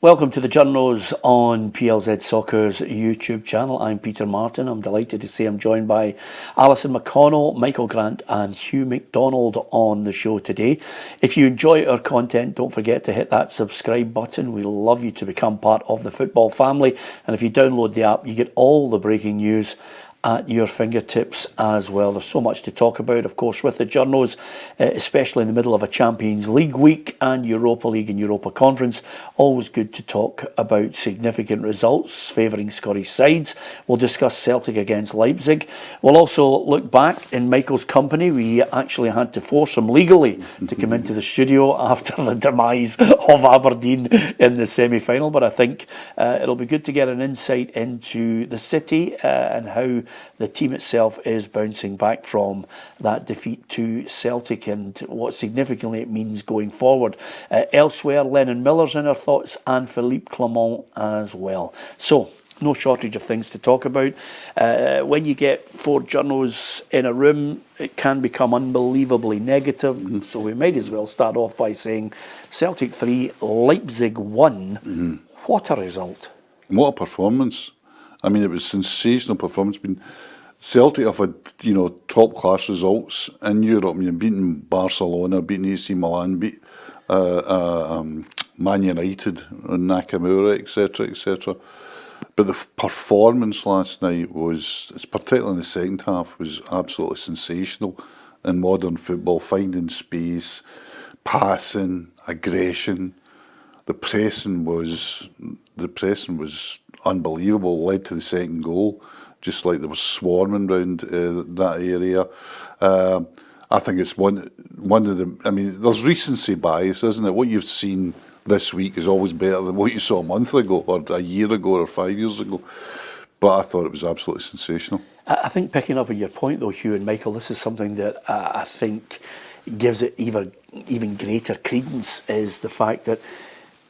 Welcome to the Journos on PLZ Soccer's YouTube channel. I'm Peter Martin. I'm delighted to say I'm joined by Alison McConnell, Michael Grant and Hugh McDonald on the show today. If you enjoy our content, don't forget to hit that subscribe button. We'd love you to become part of the football family. And if you download the app, you get all the breaking news at your fingertips as well. There's so much to talk about, of course, with the Journos, especially in the middle of a Champions League week and Europa League and Europa Conference. Always good to talk about significant results favouring Scottish sides. We'll discuss Celtic against Leipzig. We'll also look back in Michael's company. We actually had to force him legally to come into the studio after the demise of Aberdeen in the semi-final, but I think it'll be good to get an insight into the city and how the team itself is bouncing back from that defeat to Celtic and what significantly it means going forward. Elsewhere, Lennon Miller's in our thoughts and Philippe Clement as well. So, no shortage of things to talk about. When you get four journos in a room, it can become unbelievably negative. So we might as well start off by saying Celtic 3, Leipzig 1. What a result. What a performance. I mean, it was a sensational performance. Celtic have had, top-class results in Europe. I mean, beating Barcelona, beating AC Milan, beat Man United, Nakamura, etc., etc. But the performance last night was, particularly in the second half, was absolutely sensational in modern football. Finding space, passing, aggression. The pressing was unbelievable. Led to the second goal, just like there was swarming around that area. I think it's one of the. I mean, there's recency bias, isn't it? What you've seen this week is always better than what you saw a month ago, or a year ago, or 5 years ago. But I thought it was absolutely sensational. I think picking up on your point, though, Hugh and Michael, this is something that I think gives it even greater credence, is the fact that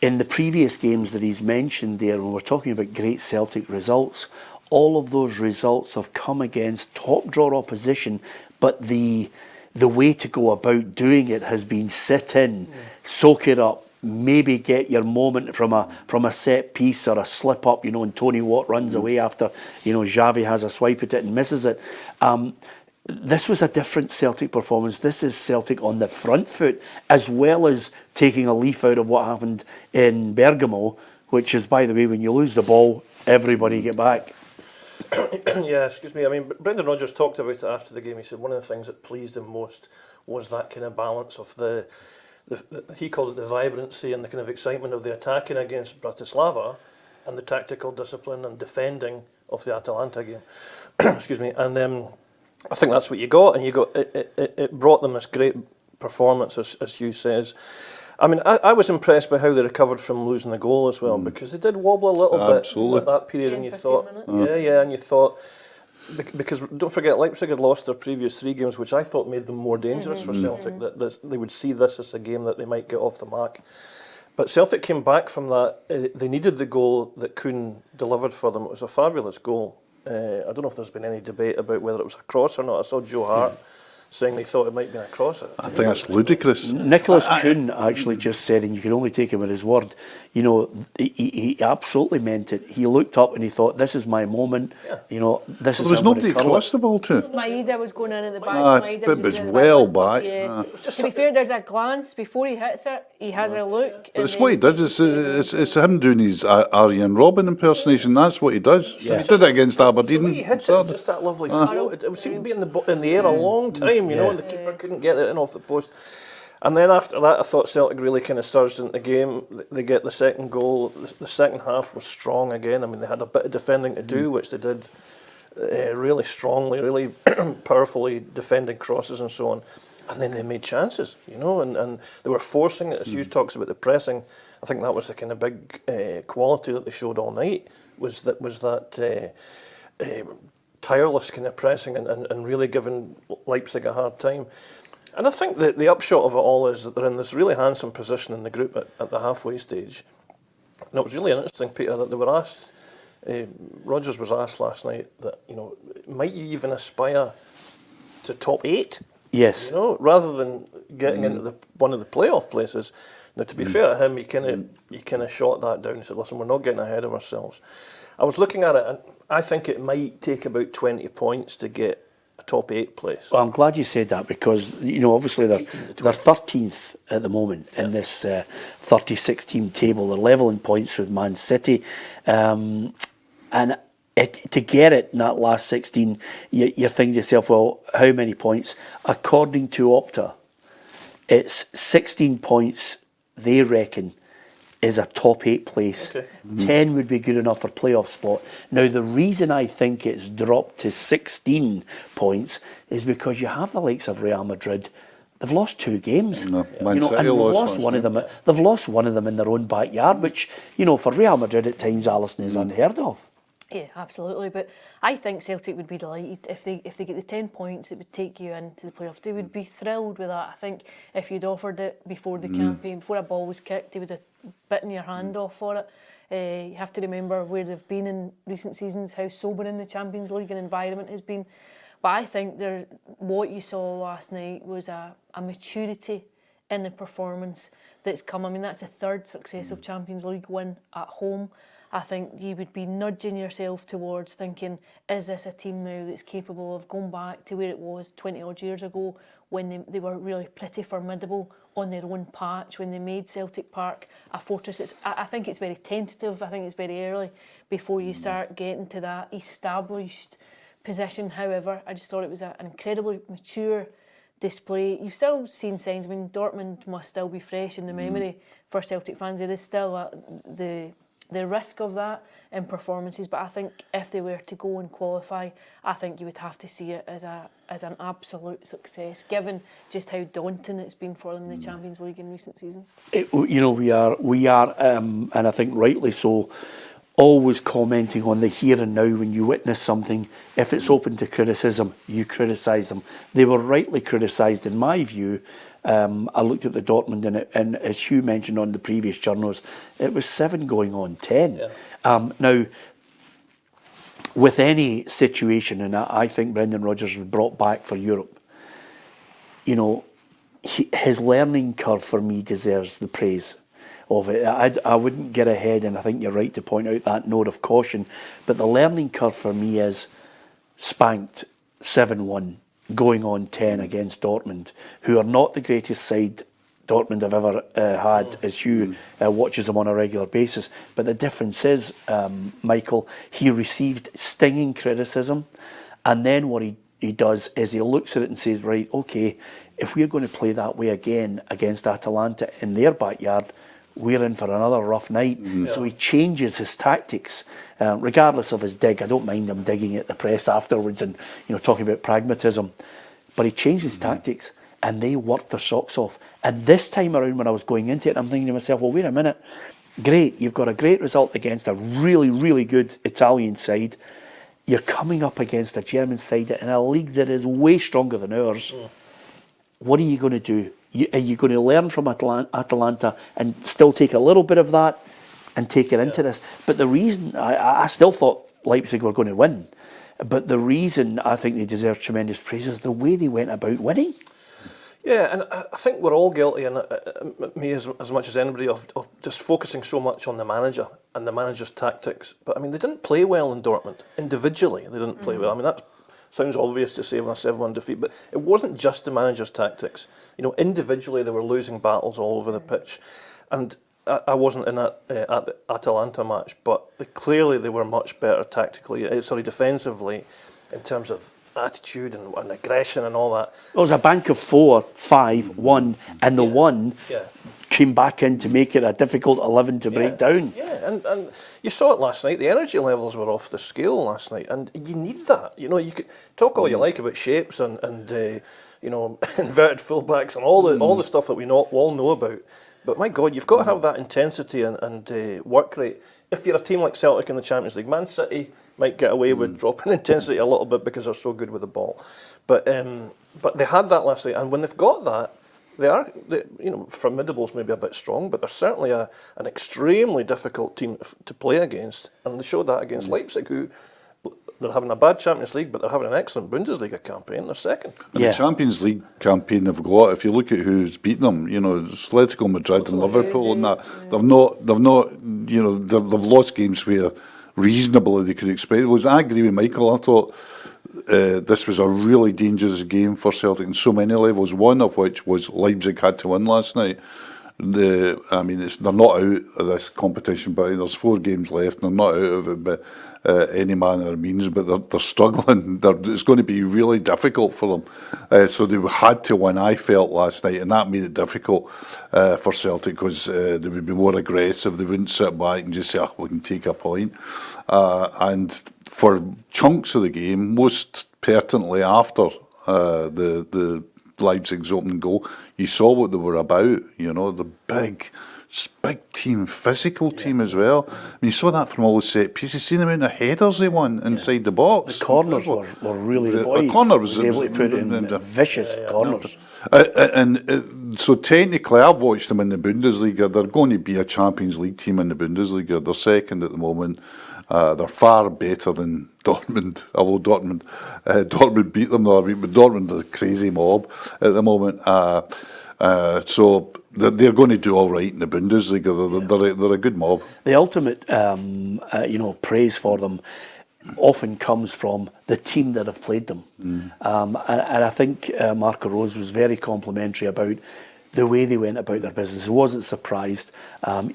in the previous games that he's mentioned there, when we're talking about great Celtic results, all of those results have come against top-drawer opposition, but the way to go about doing it has been sit in, soak it up, maybe get your moment from a set piece or a slip up, and Tony Watt runs away after, Xavi has a swipe at it and misses it. This was a different Celtic performance. This is Celtic on the front foot, as well as taking a leaf out of what happened in Bergamo, which is, by the way, when you lose the ball, everybody get back. Yeah, excuse me. I mean, Brendan Rodgers talked about it after the game. He said one of the things that pleased him most was that kind of balance of the he called it the vibrancy and the kind of excitement of the attacking against Bratislava and the tactical discipline and defending of the Atalanta game. Excuse me. And I think that's what you got, and it brought them this great performance, as Hugh says. I mean, I was impressed by how they recovered from losing the goal as well, because they did wobble a little bit at that period, and you thought, and you thought, because don't forget, Leipzig had lost their previous 3 games, which I thought made them more dangerous for Celtic, that they would see this as a game that they might get off the mark. But Celtic came back from that. They needed the goal that Kühn delivered for them. It was a fabulous goal. I don't know if there's been any debate about whether it was a cross or not. I saw Joe Hart saying they thought it might be a cross. I think that's ludicrous. Nicolas Kühn actually just said, and you can only take him at his word, he absolutely meant it. He looked up and he thought, this is my moment. This is. There was nobody crossed the ball to. Maeda was going in at the back. It was well back. To be fair, there's a glance before he hits it. He has a look. But it's what he does. It's him doing his Arjen Robben impersonation. That's what he does. He did it against Aberdeen. He hit it, just that lovely float. It seemed to be in the air a long time, and the keeper couldn't get it in off the post. And then after that, I thought Celtic really kind of surged into the game. They get the second goal. The second half was strong again. I mean, they had a bit of defending to do, which they did really strongly, really powerfully, defending crosses and so on. And then they made chances, and they were forcing it. As Hughes talks about the pressing, I think that was the kind of big quality that they showed all night, was that tireless kind of pressing and really giving Leipzig a hard time. And I think that the upshot of it all is that they're in this really handsome position in the group at the halfway stage. And it was really interesting, Peter, that they were asked, Rodgers was asked last night that, might you even aspire to top 8? Yes. You know, rather than getting into one of the playoff places. Now, to be fair to him, he kind of shot that down and said, listen, we're not getting ahead of ourselves. I was looking at it, and I think it might take about 20 points to get a top 8 place. Well, I'm glad you said that because, you know, obviously they're 13th at the moment in this 36-team table. They're level in points with Man City. And to get it in that last 16, you're thinking to yourself, well, how many points? According to Opta, it's 16 points, they reckon, is a top 8 place. Okay. 10 would be good enough for playoff spot. Now, the reason I think it's dropped to 16 points is because you have the likes of Real Madrid. They've lost 2 games. No, You Man know, City and they've lost lost one of them. They've lost one of them in their own backyard, which, you know, for Real Madrid at times, Alison, is unheard of. Yeah, absolutely. But I think Celtic would be delighted if they get the 10 points. It would take you into the playoffs. They would be thrilled with that. I think if you'd offered it before the campaign, before a ball was kicked, they would have bitten your hand off for it. You have to remember where they've been in recent seasons, how sobering the Champions League and environment has been. But I think what you saw last night was a maturity in the performance that's come. I mean, that's the 3rd successive Champions League win at home. I think you would be nudging yourself towards thinking, is this a team now that's capable of going back to where it was 20 odd years ago when they were really pretty formidable on their own patch, when they made Celtic Park a fortress. I think it's very tentative. I think it's very early before you start getting to that established position. However, I just thought it was an incredibly mature display. You've still seen signs. I mean, Dortmund must still be fresh in the memory for Celtic fans. There is still the risk of that in performances, but I think if they were to go and qualify, I think you would have to see it as an absolute success, given just how daunting it's been for them in the Champions League in recent seasons. You know, we are, and I think rightly so, always commenting on the here and now when you witness something. If it's open to criticism, you criticise them. They were rightly criticised, in my view. I looked at the Dortmund and as Hugh mentioned on the previous Journos, it was 7 going on 10. Yeah. Now, with any situation, and I think Brendan Rodgers was brought back for Europe, you know, his learning curve for me deserves the praise of it. I wouldn't get ahead, and I think you're right to point out that note of caution, but the learning curve for me is spanked 7-1. Going on 10 against Dortmund, who are not the greatest side Dortmund have ever had, as Hugh watches them on a regular basis. But the difference is, Michael, he received stinging criticism, and then what he does is he looks at it and says, right, okay, if we're going to play that way again against Atalanta in their backyard, we're in for another rough night. So he changes his tactics, regardless of his dig. I don't mind him digging at the press afterwards and, you know, talking about pragmatism. But he changed his tactics and they worked their socks off. And this time around when I was going into it, I'm thinking to myself, well, wait a minute. Great, you've got a great result against a really, really good Italian side. You're coming up against a German side in a league that is way stronger than ours. What are you going to do? Are you going to learn from Atalanta and still take a little bit of that and take it into this? But the reason, I still thought Leipzig were going to win, but the reason I think they deserve tremendous praise is the way they went about winning. Yeah, and I think we're all guilty, and me as much as anybody, of just focusing so much on the manager and the manager's tactics. But I mean, they didn't play well in Dortmund. Individually, they didn't play well. I mean, that sounds obvious to say on a 7-1 defeat, but it wasn't just the manager's tactics. You know, individually, they were losing battles all over the pitch. And I wasn't in that at the Atalanta match, but clearly they were much better defensively, in terms of attitude and aggression and all that. It was a bank of 4, 5, 1, and the one came back in to make it a difficult 11 to break down. Yeah, and you saw it last night. The energy levels were off the scale last night, and you need that. You know, you could talk all you like about shapes and you know, inverted fullbacks and all the stuff that we all know about. But my God, you've got to have that intensity and work rate. If you're a team like Celtic in the Champions League, Man City might get away with dropping intensity a little bit because they're so good with the ball. But they had that last night, and when they've got that, formidable's maybe a bit strong, but they're certainly an extremely difficult team to play against, and they showed that against Leipzig, who they're having a bad Champions League, but they're having an excellent Bundesliga campaign. They're second. And the Champions League campaign they've got, if you look at who's beaten them, Atletico Madrid and Liverpool and that, they've lost games where reasonably they could expect. I agree with Michael. I thought this was a really dangerous game for Celtic on so many levels, one of which was Leipzig had to win last night. They're not out of this competition, but there's 4 games left, and they're not out of it by any manner of means, but they're struggling. It's going to be really difficult for them. So they had to win, I felt, last night, and that made it difficult for Celtic because they would be more aggressive. They wouldn't sit back and just say, we can take a point. And for chunks of the game, most pertinently after the Leipzig's opening goal, you saw what they were about. The big team, physical team as well. You saw that from all the set pieces. See the amount of headers they won inside the box. The corners were really the boy. The corner was able to put it in vicious corners. So technically, I've watched them in the Bundesliga. They're going to be a Champions League team in the Bundesliga. They're second at the moment. They're far better than Dortmund, although Dortmund beat them the other week, but Dortmund is a crazy mob at the moment. So they're going to do all right in the Bundesliga. They're a good mob. The ultimate, praise for them often comes from the team that have played them. And I think Marco Rose was very complimentary about the way they went about their business. He wasn't surprised,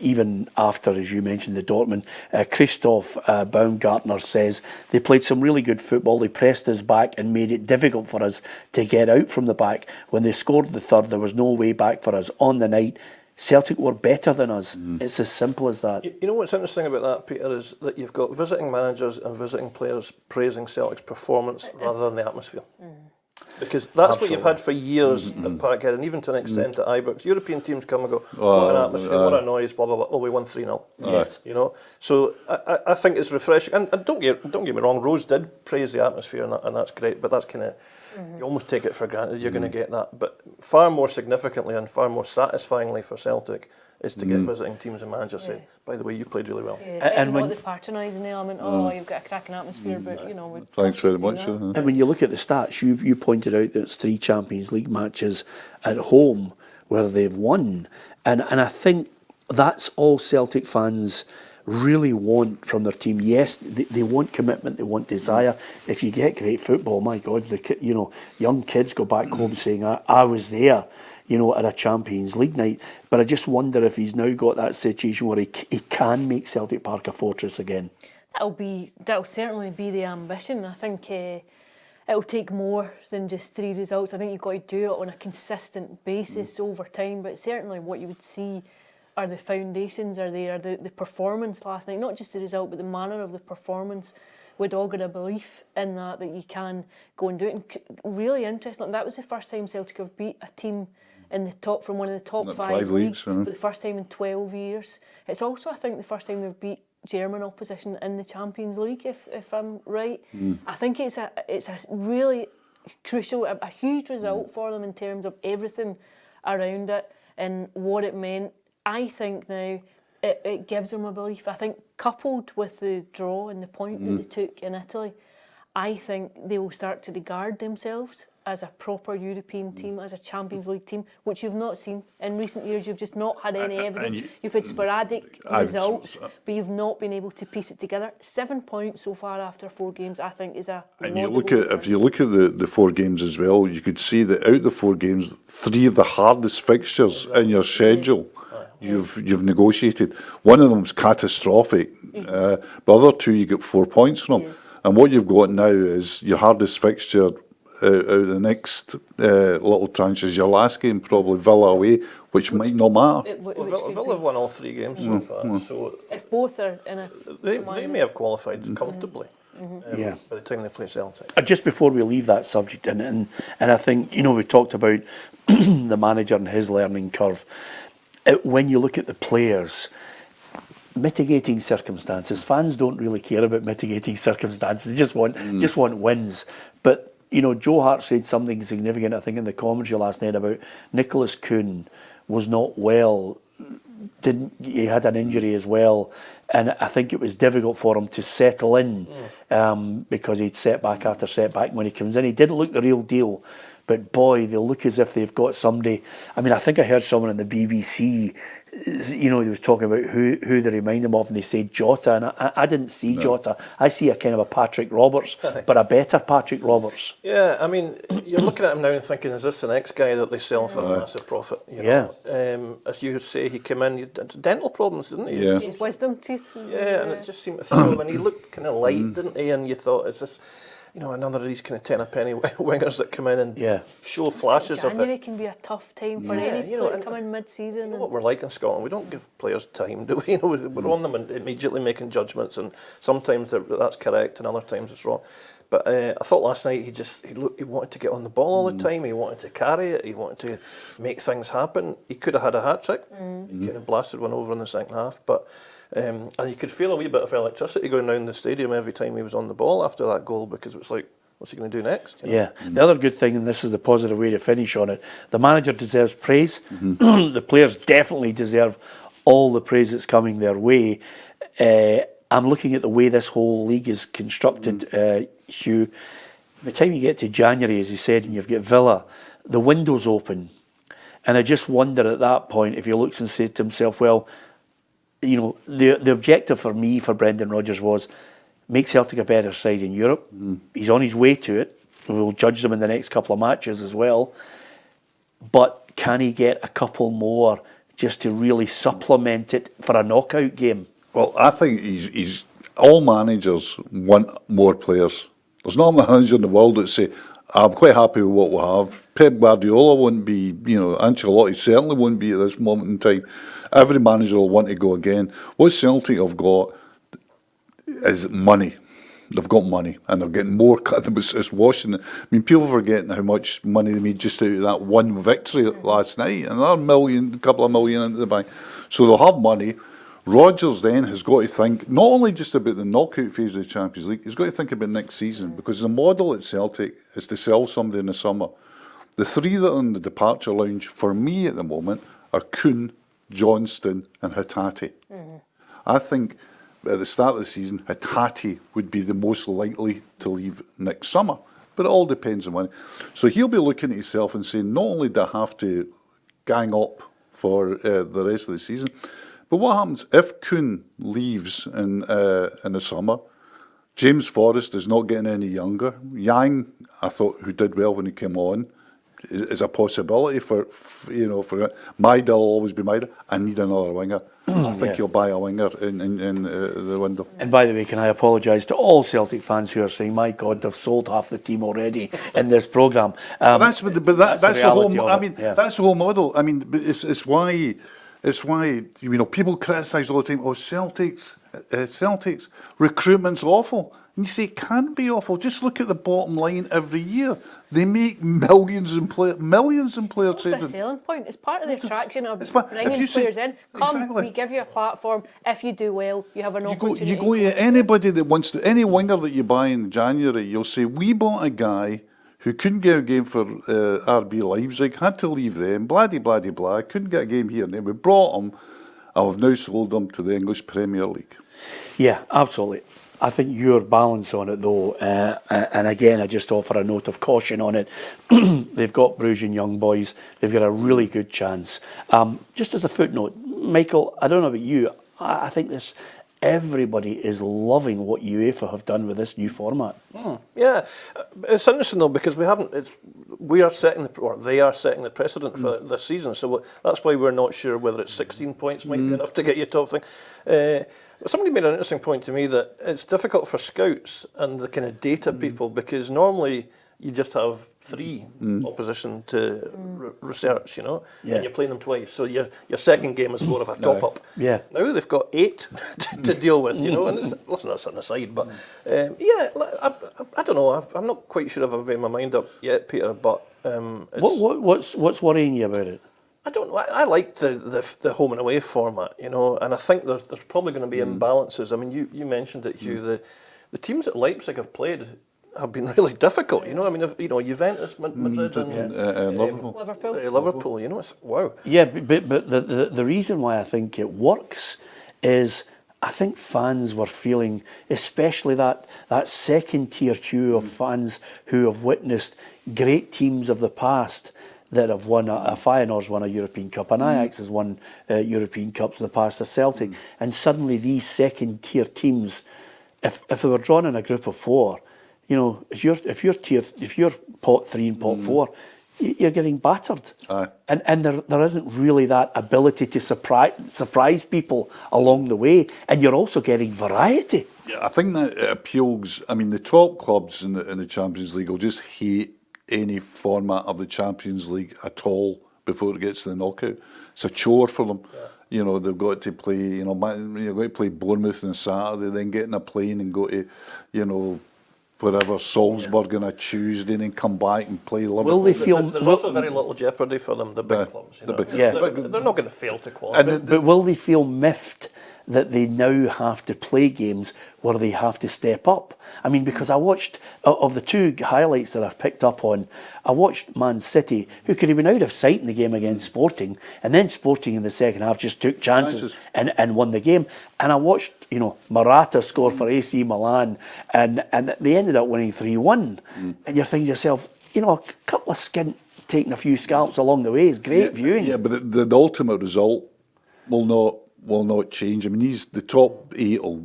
even after, as you mentioned, the Dortmund. Christoph Baumgartner says, they played some really good football. They pressed us back and made it difficult for us to get out from the back. When they scored the third, there was no way back for us. On the night, Celtic were better than us. It's as simple as that. You know what's interesting about that, Peter, is that you've got visiting managers and visiting players praising Celtic's performance rather than the atmosphere. Because that's what you've had for years at Parkhead, and even to an extent at Ibrox. European teams come and go, what an atmosphere, what a noise, blah, blah, blah. Oh, we won 3-0. Yes. So I think it's refreshing. And don't get me wrong, Rose did praise the atmosphere, and that's great, but that's kind of, you almost take it for granted you're going to get that. But far more significantly and far more satisfyingly for Celtic is to get visiting teams and managers say, by the way, you played really well. Yeah. And not the patronising element, you've got a cracking atmosphere, but, Thanks very much. And when you look at the stats, you pointed out that it's 3 Champions League matches at home where they've won. And I think that's all Celtic fans really want from their team. Yes, they want commitment, they want desire. If you get great football, my God, young kids go back home saying, I was there, at a Champions League night. But I just wonder if he's now got that situation where he can make Celtic Park a fortress again. That'll certainly be the ambition. I think it'll take more than just 3 results. I think you've got to do it on a consistent basis over time. But certainly what you would see are the foundations are there, the performance last night, not just the result, but the manner of the performance would augur a belief in that you can go and do it. And really interesting, that was the first time Celtic have beat a team in the top, from one of the top 5 leagues, for the first time in 12 years. It's also, I think, the first time they've beat German opposition in the Champions League, if I'm right. I think it's a really crucial, a huge result for them in terms of everything around it and what it meant. I think now it gives them a belief. I think coupled with the draw and the point that they took in Italy, I think they will start to regard themselves as a proper European team, as a Champions League team, which you've not seen in recent years. You've just not had any evidence. You've had sporadic results, but you've not been able to piece it together. 7 points so far after 4 games, I think, is a. And if you look at the 4 games as well, you could see that out of the 4 games, 3 of the hardest fixtures in your schedule. You've negotiated. One of them's catastrophic. The other 2 you get 4 points from. And what you've got now is your hardest fixture out of the next little tranche is your last game, probably Villa away, which might not matter. Villa have won all 3 games so far. So if both are in a... They may have qualified comfortably by the time they play Celtic. Just before we leave that subject, and I think, we talked about the manager and his learning curve. When you look at the players, mitigating circumstances, fans don't really care about mitigating circumstances. They just want wins. But Joe Hart said something significant, I think, in the commentary last night about Nicolas Kühn was not well he had an injury as well, and I think it was difficult for him to settle in because he'd setback after setback. When he comes in, he didn't look the real deal, but boy, they look as if they've got somebody. I mean, I think I heard someone on the BBC, he was talking about who they remind him of, and they said Jota, and I didn't see Jota. I see a kind of a Patrick Roberts, but a better Patrick Roberts. Yeah, I mean, you're looking at him now and thinking, is this the next guy that they sell for a massive profit? You know? As you say, he came in, he had dental problems, didn't he? Yeah. His wisdom tooth. Yeah, and it just seemed to throw him, and he looked kind of light, didn't he? And you thought, is this, another of these kind of ten-a-penny wingers that come in and show flashes of it. January can be a tough time for any player coming mid-season. What we're like in Scotland, we don't give players time, do we? We're on them and immediately making judgments, and sometimes that's correct, and other times it's wrong. But I thought last night he wanted to get on the ball all the time. He wanted to carry it. He wanted to make things happen. He could have had a hat trick. He could have blasted one over in the second half, but. And you could feel a wee bit of electricity going down the stadium every time he was on the ball after that goal, because it was like, what's he going to do next? Yeah. The other good thing, and this is the positive way to finish on it, the manager deserves praise. The players definitely deserve all the praise that's coming their way. I'm looking at the way this whole league is constructed, Hugh. By the time you get to January, as you said, and you've got Villa, the window's open. And I just wonder at that point if he looks and says to himself, well, the objective for me, for Brendan Rodgers, was make Celtic a better side in Europe. He's on his way to it. We'll judge them in the next couple of matches as well. But can he get a couple more just to really supplement it for a knockout game? Well, I think he's all managers want more players. There's not a manager in the world that say, I'm quite happy with what we have. Pep Guardiola wouldn't be, Ancelotti certainly wouldn't be at this moment in time. Every manager will want to go again. What Celtic have got is money. They've got money, and they're getting more. It's washing. I mean, people are forgetting how much money they made just out of that one victory last night, and another couple of million into the bank. So they'll have money. Rodgers then has got to think not only just about the knockout phase of the Champions League, he's got to think about next season, because the model at Celtic is to sell somebody in the summer. The three that are in the departure lounge for me at the moment are Kühn, Johnston and Hatate. I think at the start of the season, Hatate would be the most likely to leave next summer, but it all depends on when. So he'll be looking at himself and saying, not only do I have to gang up for the rest of the season, but what happens if Kühn leaves in the summer? James Forrest is not getting any younger. Yang, I thought, who did well when he came on, is a possibility for Maida will always be Maida. I need another winger. I think he'll buy a winger in the window. And by the way, can I apologise to all Celtic fans who are saying, my God, they've sold half the team already in this programme. That's the whole. I mean, yeah. That's the whole model. I mean, it's why people criticise all the time. Oh, Celtic's recruitment's awful. And you say it can't be awful. Just look at the bottom line every year. They make millions in player It's a selling point. It's part of the attraction of bringing players in. We give you a platform. If you do well, you have an opportunity. You go to anybody that wants to, any winger that you buy in January, you'll say, we bought a guy who couldn't get a game for RB Leipzig, had to leave them, blah, couldn't get a game here and there. We brought him, and we've now sold him to the English Premier League. Yeah, absolutely. I think your balance on it, though, and again, I just offer a note of caution on it. They've got Bruges young boys. They've got a really good chance. Just as a footnote, Michael, I don't know about you, I think everybody is loving what UEFA have done with this new format. Yeah, it's interesting though, because they are setting the precedent for this season. So that's why we're not sure whether it's 16 points might be enough to get you top thing. Somebody made an interesting point to me that it's difficult for scouts and the kind of data people, because normally you just have 3 opposition to research, and you're playing them twice. So your second game is more of a top-up. Yeah. Now they've got 8 to deal with, and listen, that's an aside, but I don't know. I'm not quite sure if I've made my mind up yet, Peter, but what's worrying you about it? I don't know. I like the home and away format, and I think there's probably going to be imbalances. I mean, you mentioned it, Hugh. The teams that Leipzig have played have been really difficult. You know, I mean, Juventus, Madrid, and Liverpool. You know, it's wow. Yeah, but the reason why I think it works is I think fans were feeling, especially that second tier queue of fans who have witnessed great teams of the past that have won. Feyenoord's won a European Cup, and Ajax has won European Cups in the past, a Celtic, and suddenly these second tier teams, if they were drawn in a group of four, you know, if you're pot 3 and pot 4, you're getting battered. Aye. And there isn't really that ability to surprise people along the way, and you're also getting variety. Yeah, I think that it appeals. I mean, the top clubs in the Champions League will just hate any format of the Champions League at all before it gets to the knockout. It's a chore for them. Yeah. You know, they've got to play. You know, you're going to play Bournemouth on Saturday, then get in a plane and go to, you know, wherever, Salzburg on a Tuesday, and then come back and play Liverpool. Will they feel? There's also very little jeopardy for them, the big clubs. You know? They're not going to fail to qualify. But will they feel miffed that they now have to play games where they have to step up? I mean, because I watched, of the two highlights that I picked up on, I watched Man City, who could have been out of sight in the game against Sporting, and then Sporting in the second half just took chances and won the game. And I watched, you know, Morata score for AC Milan, and they ended up winning 3-1. And you're thinking to yourself, you know, a couple of skint taking a few scalps along the way is great viewing. Yeah, but the ultimate result will not change. I mean, the top 8 will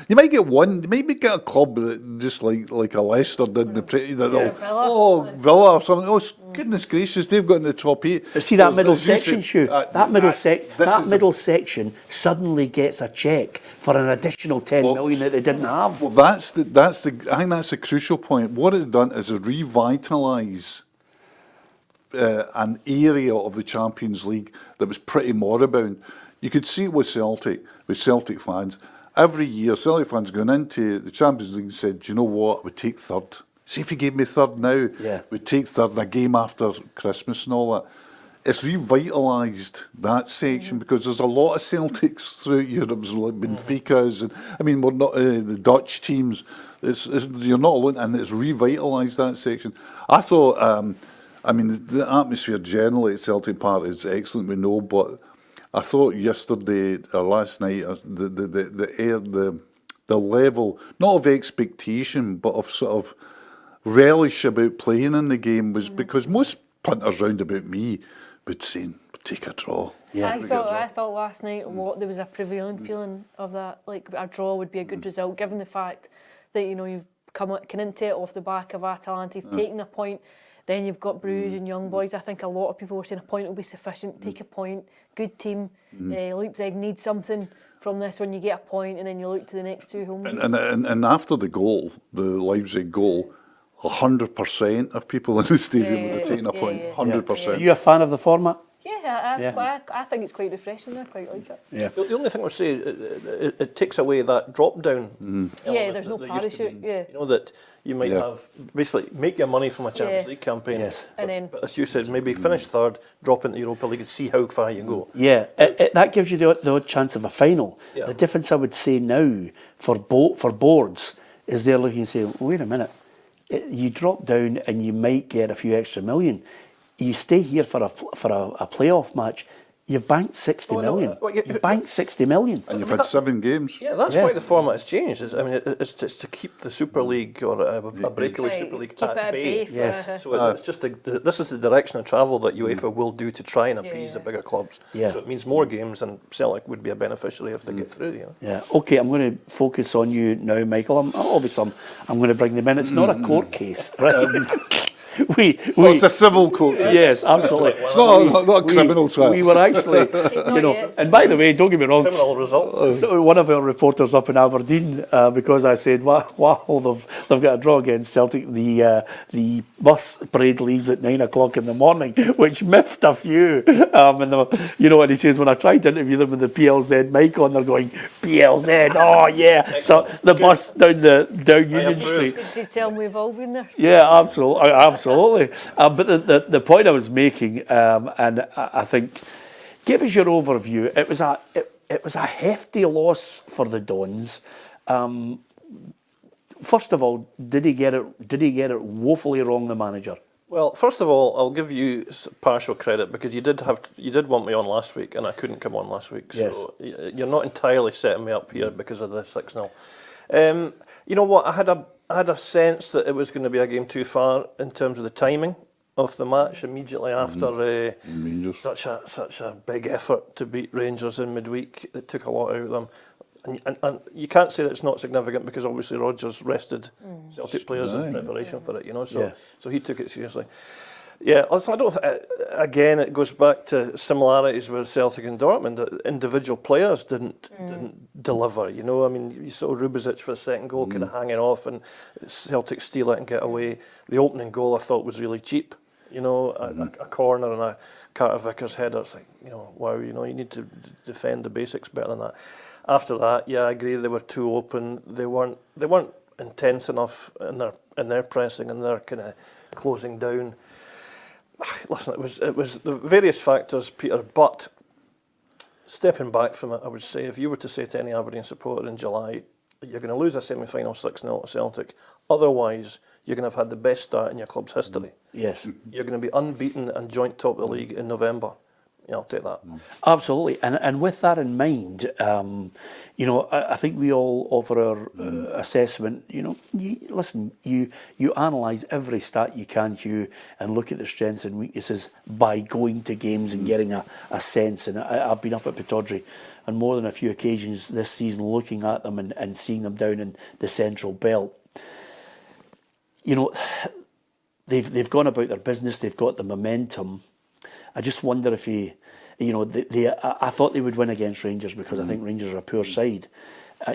you might get one. You might get a club that just like a Leicester did in the Villa or something. Oh, goodness gracious, they've got in the top 8. But see that middle section, Hugh. That middle section suddenly gets a check for an additional 10 million that they didn't have. Well, that's the. I think that's the crucial point. What it's done is revitalise an area of the Champions League that was pretty moribund. You could see it with Celtic fans. Every year, Celtic fans going into the Champions League and said, do you know what, I would take third. See if you gave me third now, we'd take third in a game after Christmas and all that. It's revitalised that section because there's a lot of Celtics throughout Europe, like Benfica's, and I mean, we're not the Dutch teams. You're not alone, and it's revitalised that section. I thought, I mean, the atmosphere generally at Celtic Park is excellent, we know, but I thought yesterday or last night the level not of expectation but of sort of relish about playing in the game was because most punters round about me would say take a draw. Yeah. I thought last night there was a prevailing feeling of that, like a draw would be a good result given the fact that, you know, you've come into it off the back of Atalanta, you've taken a point. Then you've got Bruges and Young Boys. I think a lot of people were saying a point will be sufficient. Take a point. Good team. Leipzig need something from this when you get a point, and then you look to the next two home games. And after the Leipzig goal, 100% of people in the stadium would have taken a point. 100%. Are you a fan of the format? I think it's quite refreshing. I quite like it. Yeah. The only thing I would say, it takes away that drop down. There's no parachute. You know that you might have basically make your money from a Champions League campaign. Yes. And then, but as you said, maybe finish third, drop into Europa League, and see how far you go. Yeah, that gives you the odd chance of a final. Yeah. The difference I would say now for boards is they're looking and saying, wait a minute, you drop down and you might get a few extra million. You stay here for a playoff match, you've banked 60 million. You've banked 60 million. And you've had 7 games. Yeah, that's why the format has changed. It's to keep the Super League or a breakaway Super League at bay. Yes. So it's just this is the direction of travel that UEFA will do to try and appease the bigger clubs. Yeah. So it means more games, and Celtic would be a beneficiary if they get through. You know? Yeah. Okay, I'm going to focus on you now, Michael. I'm going to bring them in. It's not a court case, right? It's a civil court case. Yes, absolutely. It's not a criminal trial. We were actually, and by the way, don't get me wrong. Criminal result. So one of our reporters up in Aberdeen, because I said, wow, they've got a draw against Celtic. The bus parade leaves at 9 o'clock in the morning, which miffed a few. And he says, when I tried to interview them with the PLZ mic on, they're going, PLZ, oh yeah. So the bus down Union Street. Did you tell them we've all been there? Yeah, absolutely. But the point I was making, and I think, give us your overview. It was a hefty loss for the Dons. first of all, did he get it woefully wrong, the manager? Well, first of all, I'll give you partial credit because you did want me on last week and I couldn't come on last week. Yes. So you're not entirely setting me up here because of the 6-0. You know what? I had a sense that it was going to be a game too far in terms of the timing of the match immediately after such a big effort to beat Rangers in midweek. It took a lot out of them. And you can't say that it's not significant because obviously Rodgers rested Celtic players in preparation for it, so he took it seriously. Yeah, also again, it goes back to similarities with Celtic and Dortmund. That individual players didn't deliver. I mean, you saw Rubezic for the second goal kind of hanging off, and Celtic steal it and get away. The opening goal I thought was really cheap. A corner and a Carter Vickers header. It's like, wow, you need to defend the basics better than that. After that, yeah, I agree. They were too open. They weren't intense enough in their pressing and their kind of closing down. Listen, it was the various factors, Peter. But stepping back from it, I would say if you were to say to any Aberdeen supporter in July, you're going to lose a semi-final 6-0 to Celtic. Otherwise, you're going to have had the best start in your club's history. Yes, you're going to be unbeaten and joint top of the league in November. I'll take that. Absolutely, and with that in mind, I think we all offer our assessment. You analyse every stat you can, Hugh, and look at the strengths and weaknesses by going to games and getting a sense. And I've been up at Pittodrie on more than a few occasions this season, looking at them and seeing them down in the Central Belt. They've gone about their business. They've got the momentum. I just wonder if I thought they would win against Rangers because I think Rangers are a poor side.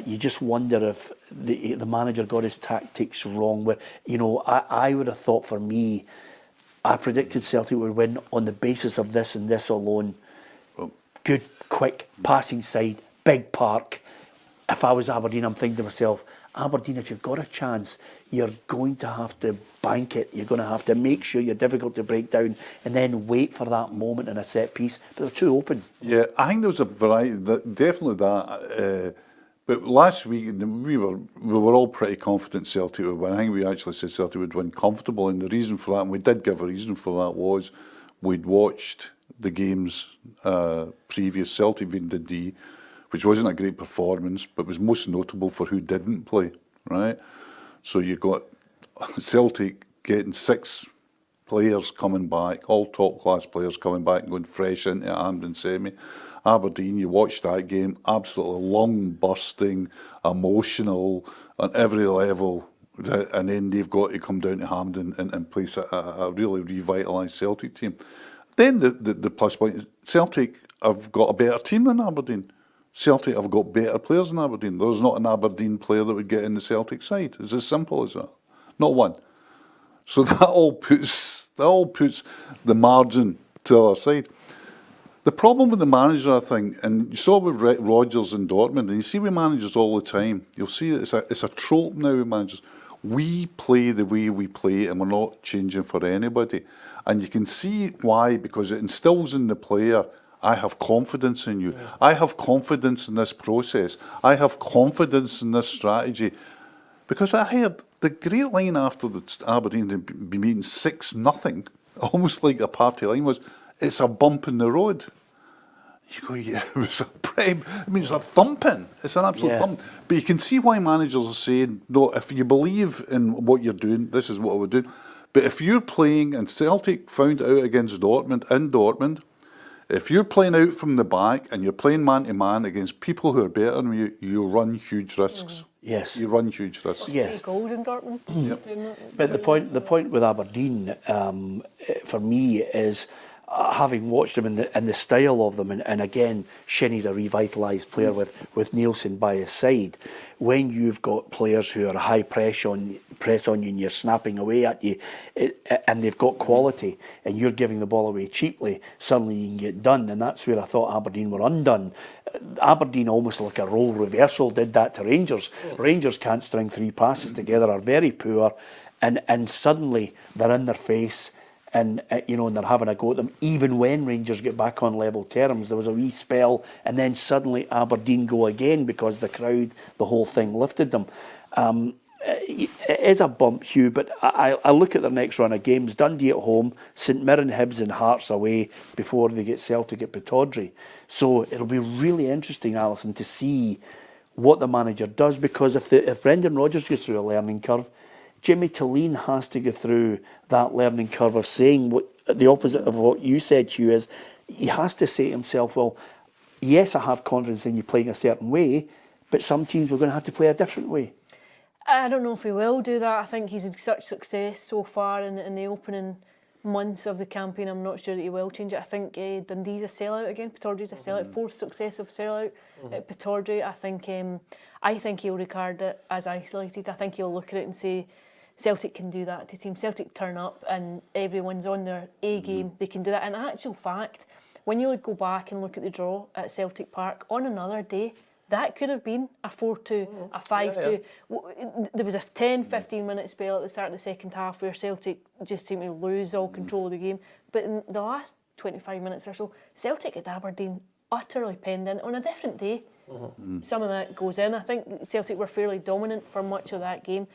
You just wonder if the manager got his tactics wrong. I would have thought, for me, I predicted Celtic would win on the basis of this and this alone. Good, quick, passing side, big park. If I was Aberdeen, I'm thinking to myself, Aberdeen, if you've got a chance, you're going to have to bank it. You're going to have to make sure you're difficult to break down and then wait for that moment in a set piece. But they're too open. Yeah, I think there was a variety, definitely that. But last week, we were all pretty confident Celtic would win. I think we actually said Celtic would win comfortable. And the reason for that, and we did give a reason for that, was we'd watched the games previous. Celtic v Dundee, which wasn't a great performance, but was most notable for who didn't play, right? So you got Celtic getting 6 players coming back, all top-class players coming back and going fresh into a Hampden semi. Aberdeen, you watched that game, absolutely lung-bursting, emotional on every level, and then they've got to come down to Hampden and place a really revitalised Celtic team. Then the plus point is Celtic have got a better team than Aberdeen. Celtic have got better players than Aberdeen. There's not an Aberdeen player that would get in the Celtic side. It's as simple as that. Not one. So that all puts the margin to the other side. The problem with the manager, I think, and you saw with Rodgers and Dortmund, and you see with managers all the time, you'll see it's a trope now with managers. We play the way we play and we're not changing for anybody. And you can see why, because it instills in the player, I have confidence in you. Yeah. I have confidence in this process. I have confidence in this strategy. Because I heard the great line after the Aberdeen had been beaten 6-0, almost like a party line, was, it's a bump in the road. You go, yeah, it was it's a thumping. It's an absolute thump. But you can see why managers are saying, no, if you believe in what you're doing, this is what I would do. But if you're playing, and Celtic found out against Dortmund, in Dortmund, if you're playing out from the back and you're playing man-to-man against people who are better than you, you run huge risks. Yes. You run huge risks. Yes. 3 goals in Dortmund. Yep. But the point with Aberdeen, for me, is having watched them in the style of them, and again, Shinnie's a revitalised player with Nielsen by his side. When you've got players who are high press on you and you're snapping away at you, and they've got quality, and you're giving the ball away cheaply, suddenly you can get done, and that's where I thought Aberdeen were undone. Aberdeen, almost like a role reversal, did that to Rangers. Rangers can't string 3 passes together, are very poor, and suddenly they're in their face. And and they're having a go at them. Even when Rangers get back on level terms, there was a wee spell, and then suddenly Aberdeen go again because the crowd, the whole thing lifted them. It is a bump, Hugh, but I look at their next run of games. Dundee at home, St Mirren, Hibs and Hearts away before they get Celtic at Pittodrie. So it'll be really interesting, Alison, to see what the manager does, because if Brendan Rodgers goes through a learning curve, Jimmy Thelin has to go through that learning curve of saying what the opposite of what you said, Hugh, is he has to say to himself, well, yes, I have confidence in you playing a certain way, but some teams we're going to have to play a different way. I don't know if he will do that. I think he's had such success so far in the opening months of the campaign. I'm not sure that he will change it. I think Dundee's a sellout again. Pittodrie's a sellout. Fourth successive sellout at Pittodrie. I think he'll regard it as isolated. I think he'll look at it and say, Celtic can do that to teams. Celtic turn up and everyone's on their A game. They can do that. In actual fact, when you would go back and look at the draw at Celtic Park on another day, that could have been a 4-2, a 5-2. There was a 10-15 minute spell at the start of the second half where Celtic just seemed to lose all control of the game. But in the last 25 minutes or so, Celtic at Aberdeen utterly penned in on a different day. Some of that goes in. I think Celtic were fairly dominant for much of that game.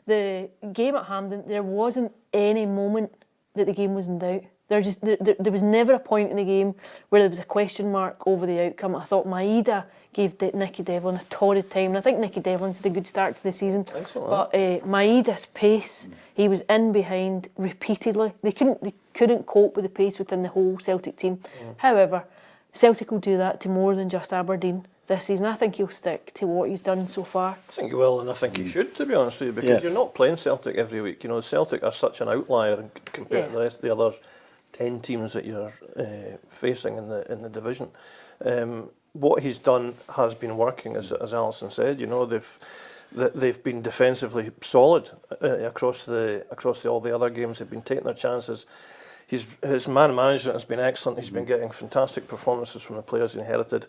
The game at Hampden, there wasn't any moment that the game was in doubt. There was never a point in the game where there was a question mark over the outcome. I thought Maeda gave Nicky Devlin a torrid time, and I think Nicky Devlin's had a good start to the season. Excellent. But Maeda's pace, he was in behind repeatedly. They couldn't cope with the pace within the whole Celtic team. However, Celtic will do that to more than just Aberdeen this season. I think he'll stick to what he's done so far. I think he will, and I think he should, to be honest with you, because you're not playing Celtic every week. You know, Celtic are such an outlier compared to the rest of the other 10 teams that you're facing in the division. What he's done has been working, as Alison said. You know, they've been defensively solid across all the other games. They've been taking their chances. His man management has been excellent. He's been getting fantastic performances from the players he inherited,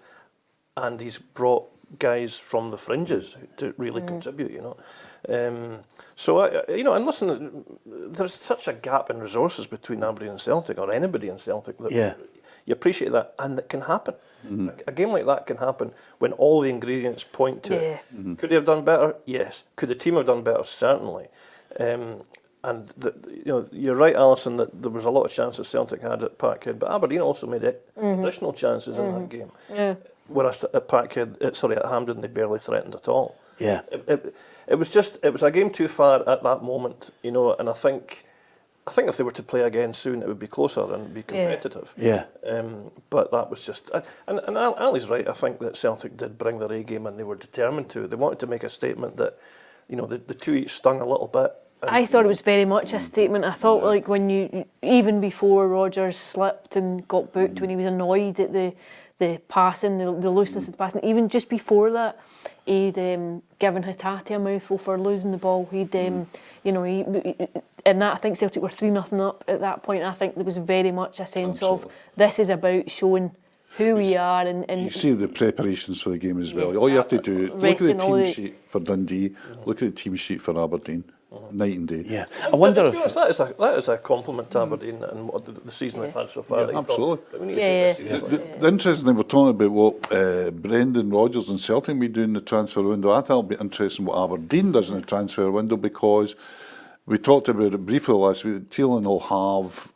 and he's brought guys from the fringes to really contribute. You know, and listen, there's such a gap in resources between Aberdeen and Celtic, or anybody in Celtic. That you appreciate that, and that can happen. A game like that can happen when all the ingredients point to it. Could they have done better? Yes. Could the team have done better? Certainly. You're right, Alison, that there was a lot of chances Celtic had at Parkhead, but Aberdeen also made additional chances in that game. Yeah. Whereas at at Hampden, they barely threatened at all. Yeah. It was a game too far at that moment, you know, and I think if they were to play again soon, it would be closer and be competitive. Yeah. But that was just... And Ali's right. I think that Celtic did bring their A game and they were determined to. They wanted to make a statement that, you know, the two each stung a little bit. I thought it was very much a statement. I thought, like, when even before Rodgers slipped and got booked, when he was annoyed at the passing, the looseness of the passing, even just before that, he'd given Hatate a mouthful for losing the ball. And that, I think Celtic were 3-0 up at that point. I think there was very much a sense of this is about showing who we are. And you see the preparations for the game as well. All you have to do, look at the team sheet for Dundee, look at the team sheet for Aberdeen. Night and day. Yeah, I wonder if that is a compliment to Aberdeen and what the season they've had so far. Yeah, absolutely. The interesting thing, we're talking about what Brendan Rodgers and Celtic will be doing in the transfer window. I think it'll be interesting what Aberdeen does in the transfer window, because we talked about it briefly last week. Thelin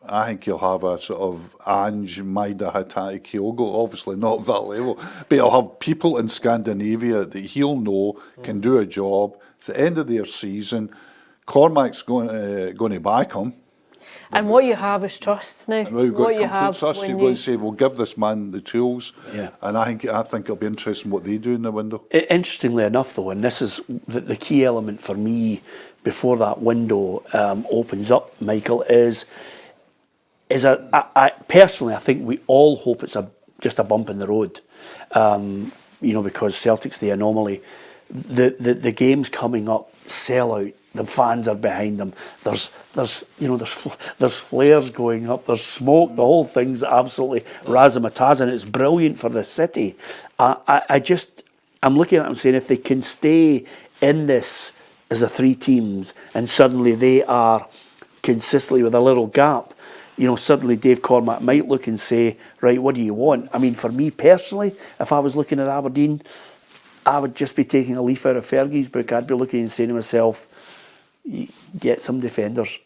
I think he'll have a sort of Ange, Maeda, Hatate, Kyogo, obviously not at that level, but he'll have people in Scandinavia that he'll know can do a job. It's the end of their season. Cormack's going to back him. And what you have is trust now. And we've got complete trust. You're going to say, we'll give this man the tools. Yeah. And I think it'll be interesting what they do in the window. Interestingly enough, though, and this is the key element for me before that window opens up, Michael, is I personally, I think we all hope it's just a bump in the road, because Celtic's the anomaly. The games coming up sell out. The fans are behind them. There's flares going up. There's smoke. The whole thing's absolutely razzmatazz, and it's brilliant for the city. I'm looking at them saying, if they can stay in this as the three teams, and suddenly they are consistently with a little gap, suddenly Dave Cormack might look and say, right, what do you want? I mean, for me personally, if I was looking at Aberdeen, I would just be taking a leaf out of Fergie's book. I'd be looking and saying to myself, get some defenders.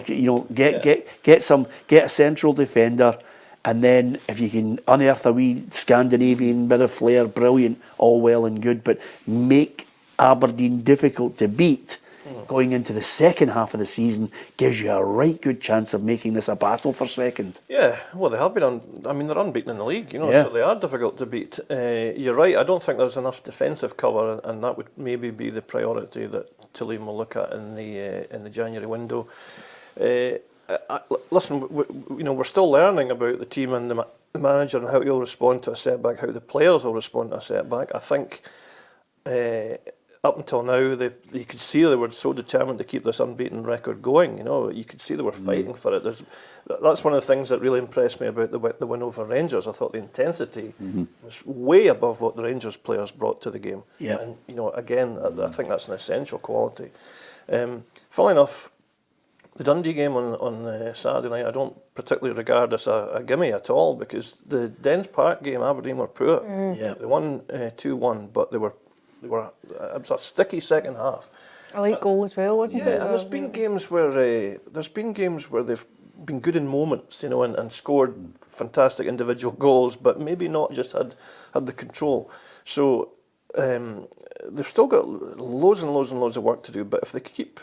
Get a central defender, and then if you can unearth a wee Scandinavian bit of flair, brilliant, all well and good. But make Aberdeen difficult to beat going into the second half of the season gives you a right good chance of making this a battle for second. Yeah, well, they have been they're unbeaten in the league, Yeah. so they are difficult to beat. You're right, I don't think there's enough defensive cover, and that would maybe be the priority that Thelin will look at in the January window. Listen, we're still learning about the team and the manager and how he'll respond to a setback, how the players will respond to a setback. I think up until now, you could see they were so determined to keep this unbeaten record going. You could see they were fighting for it. That's one of the things that really impressed me about the win over Rangers. I thought the intensity was way above what the Rangers players brought to the game. Yeah. And again, I think that's an essential quality. Funnily enough, the Dundee game on Saturday night, I don't particularly regard as a gimme at all, because the Dens Park game, Aberdeen were poor. Yeah. They won 2-1, but it was a sticky second half. A late goal as well, wasn't it? Yeah, and there's been games where they've been good in moments, and scored fantastic individual goals, but maybe not just had the control. So they've still got loads and loads and loads of work to do. But if they keep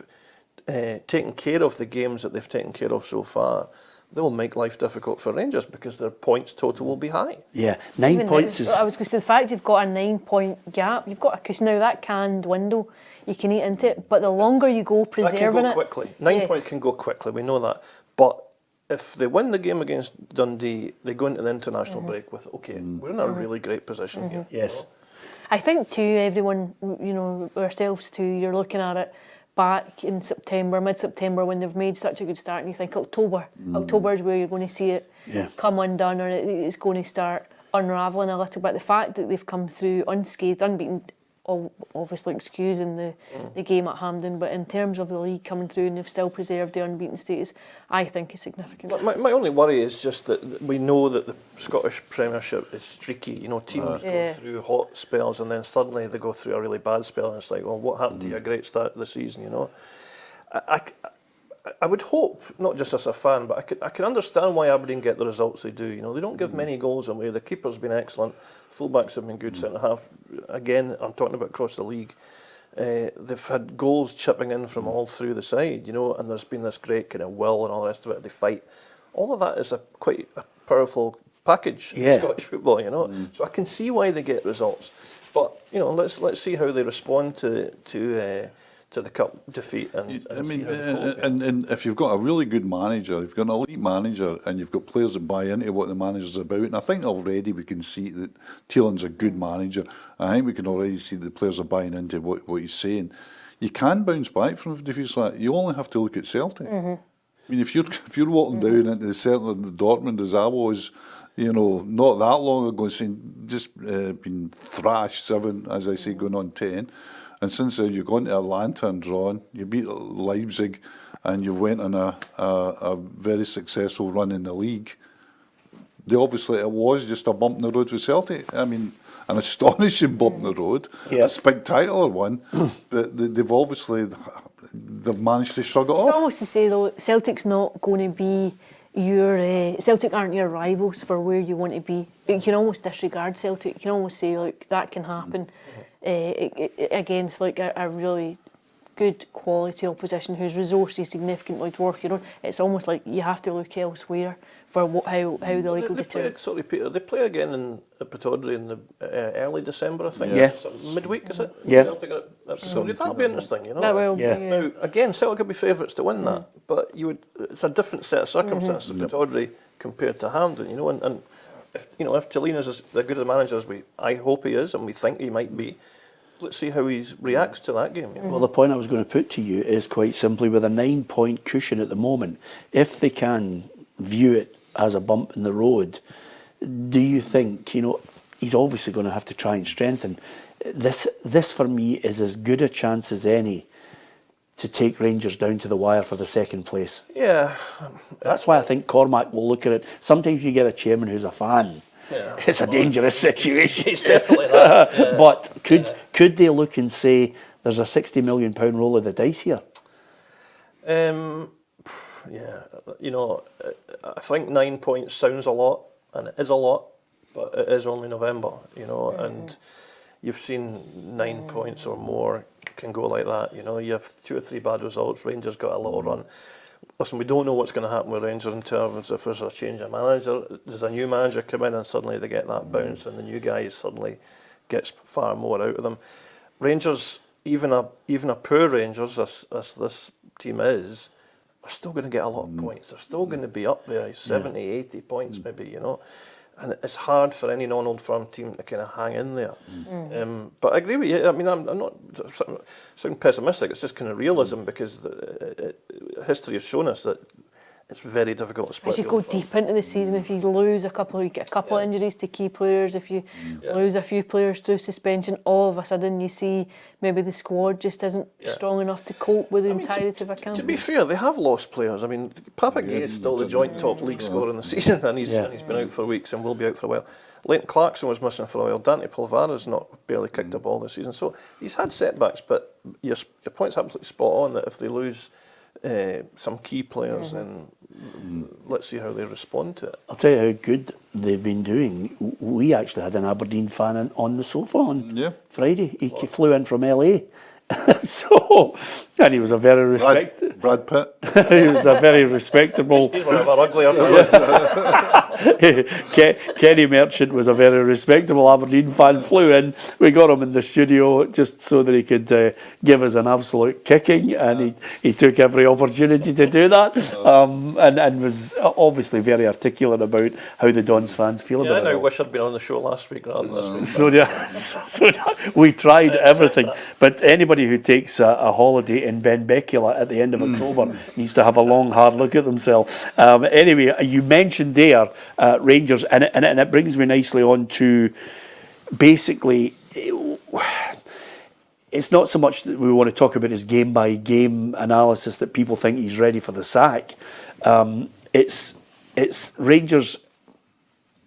taking care of the games that they've taken care of so far, they will make life difficult for Rangers, because their points total will be high. Yeah, 9 points is... I was going to say, the fact you've got a 9-point gap, you've got a cushion now, that canned window, you can eat into it, but the longer you go preserving that can go it... quickly. 9 points can go quickly, we know that. But if they win the game against Dundee, they go into the international break with, we're in a really great position here. Yes. I think too, everyone, ourselves too, you're looking at it back in September, mid-September, when they've made such a good start, and you think October is where you're going to see it come undone, or it's going to start unravelling a little bit. The fact that they've come through unscathed, unbeaten, obviously excusing the game at Hampden, but in terms of the league coming through and they've still preserved the unbeaten status, I think is significant. My only worry is just that we know that the Scottish Premiership is streaky. Teams go through hot spells and then suddenly they go through a really bad spell, and it's like, well, what happened to your great start of the season? I would hope, not just as a fan, but I can understand why Aberdeen get the results they do. They don't give many goals away. The keeper's been excellent. Fullbacks have been good. Centre half, again, I'm talking about across the league. They've had goals chipping in from all through the side, and there's been this great kind of will and all the rest of it. They fight. All of that is quite a powerful package in Scottish football, So I can see why they get results. But let's see how they respond to the cup defeat. And if you've got a really good manager, you've got an elite manager, and you've got players that buy into what the manager's about, and I think already we can see that Thielen's a good manager. I think we can already see that the players are buying into what he's saying. You can bounce back from defeats like that. You only have to look at Celtic. I mean, if you're walking down into the Celtic, the Dortmund, as I was, not that long ago, saying just been thrashed 7, as I say, going on 10. And since then, you've gone to Atlanta and drawn. You beat Leipzig, and you went on a very successful run in the league. It was just a bump in the road for Celtic. I mean, an astonishing bump in the road, a spectacular one. But they've managed to shrug it off. It's almost to say, though, Celtic's not going to be Celtic aren't your rivals for where you want to be. You can almost disregard Celtic. You can almost say, like, that can happen. Against like a really good quality opposition whose resources significantly dwarf your own. It's almost like you have to look elsewhere for how the league will determine. Sorry, Peter, they play again at Pittodrie in the early December, I think. Yeah. Midweek, is it? Yeah. That'll be interesting, That will. Yeah. Now, again, Celtic could be favourites to win that, but it's a different set of circumstances at Pittodrie compared to Hampden, and if Thelin is as good a manager as I hope he is, and we think he might be, let's see how he reacts to that game. Well, the point I was going to put to you is quite simply, with a 9-point cushion at the moment, if they can view it as a bump in the road, do you think, he's obviously going to have to try and strengthen. This for me is as good a chance as any to take Rangers down to the wire for the second place. Yeah. That's why I think Cormack will look at it. Sometimes you get a chairman who's a fan, it's a dangerous situation. It's definitely that. Yeah. But could they look and say there's a £60 million roll of the dice here? Yeah, you know, I think 9 points sounds a lot, and it is a lot, but it is only November, you know, and you've seen 9 points or more can go like that, you know. You have 2 or 3 bad results, Rangers got a little run. Listen, we don't know what's going to happen with Rangers in terms of if there's a change of manager. Does a new manager come in and suddenly they get that bounce, and the new guy suddenly gets far more out of them. Rangers, even a poor Rangers, as this team is, are still going to get a lot of points. They're still going to be up there, 70, 80 points maybe, you know. And it's hard for any non-Old Firm team to kind of hang in there. But I agree with you. I mean, I'm not sounding pessimistic. It's just kind of realism, because history has shown us that it's very difficult to split. As you go deep into the season, if you lose a couple, you get a couple of injuries to key players. If you lose a few players through suspension, all of a sudden you see maybe the squad just isn't strong enough to cope with the entirety of a campaign. To be fair, they have lost players. I mean, Papa Gay is still the joint top league scorer in the season, and he's been out for weeks and will be out for a while. Leighton Clarkson was missing for a while. Dante Polvara's not barely kicked a ball this season. So he's had setbacks, but your point's absolutely spot on that if they lose some key players, then let's see how they respond to it. I'll tell you how good they've been doing. We actually had an Aberdeen fan on the sofa on Friday. He flew in from LA. And he was a very respectable... Brad Pitt. He was a very respectable... He's one of our uglier Kenny Merchant was a very respectable Aberdeen fan, flew in. We got him in the studio just so that he could give us an absolute kicking, and he took every opportunity to do that, and was obviously very articulate about how the Dons fans feel about it. I wish I'd been on the show last week rather than this So week. we tried everything, but anybody who takes a holiday in Benbecula at the end of October needs to have a long, hard look at themselves. Anyway, you mentioned there Rangers, and it brings me nicely on to basically, it's not so much that we want to talk about his game-by-game analysis that people think he's ready for the sack. It's Rangers.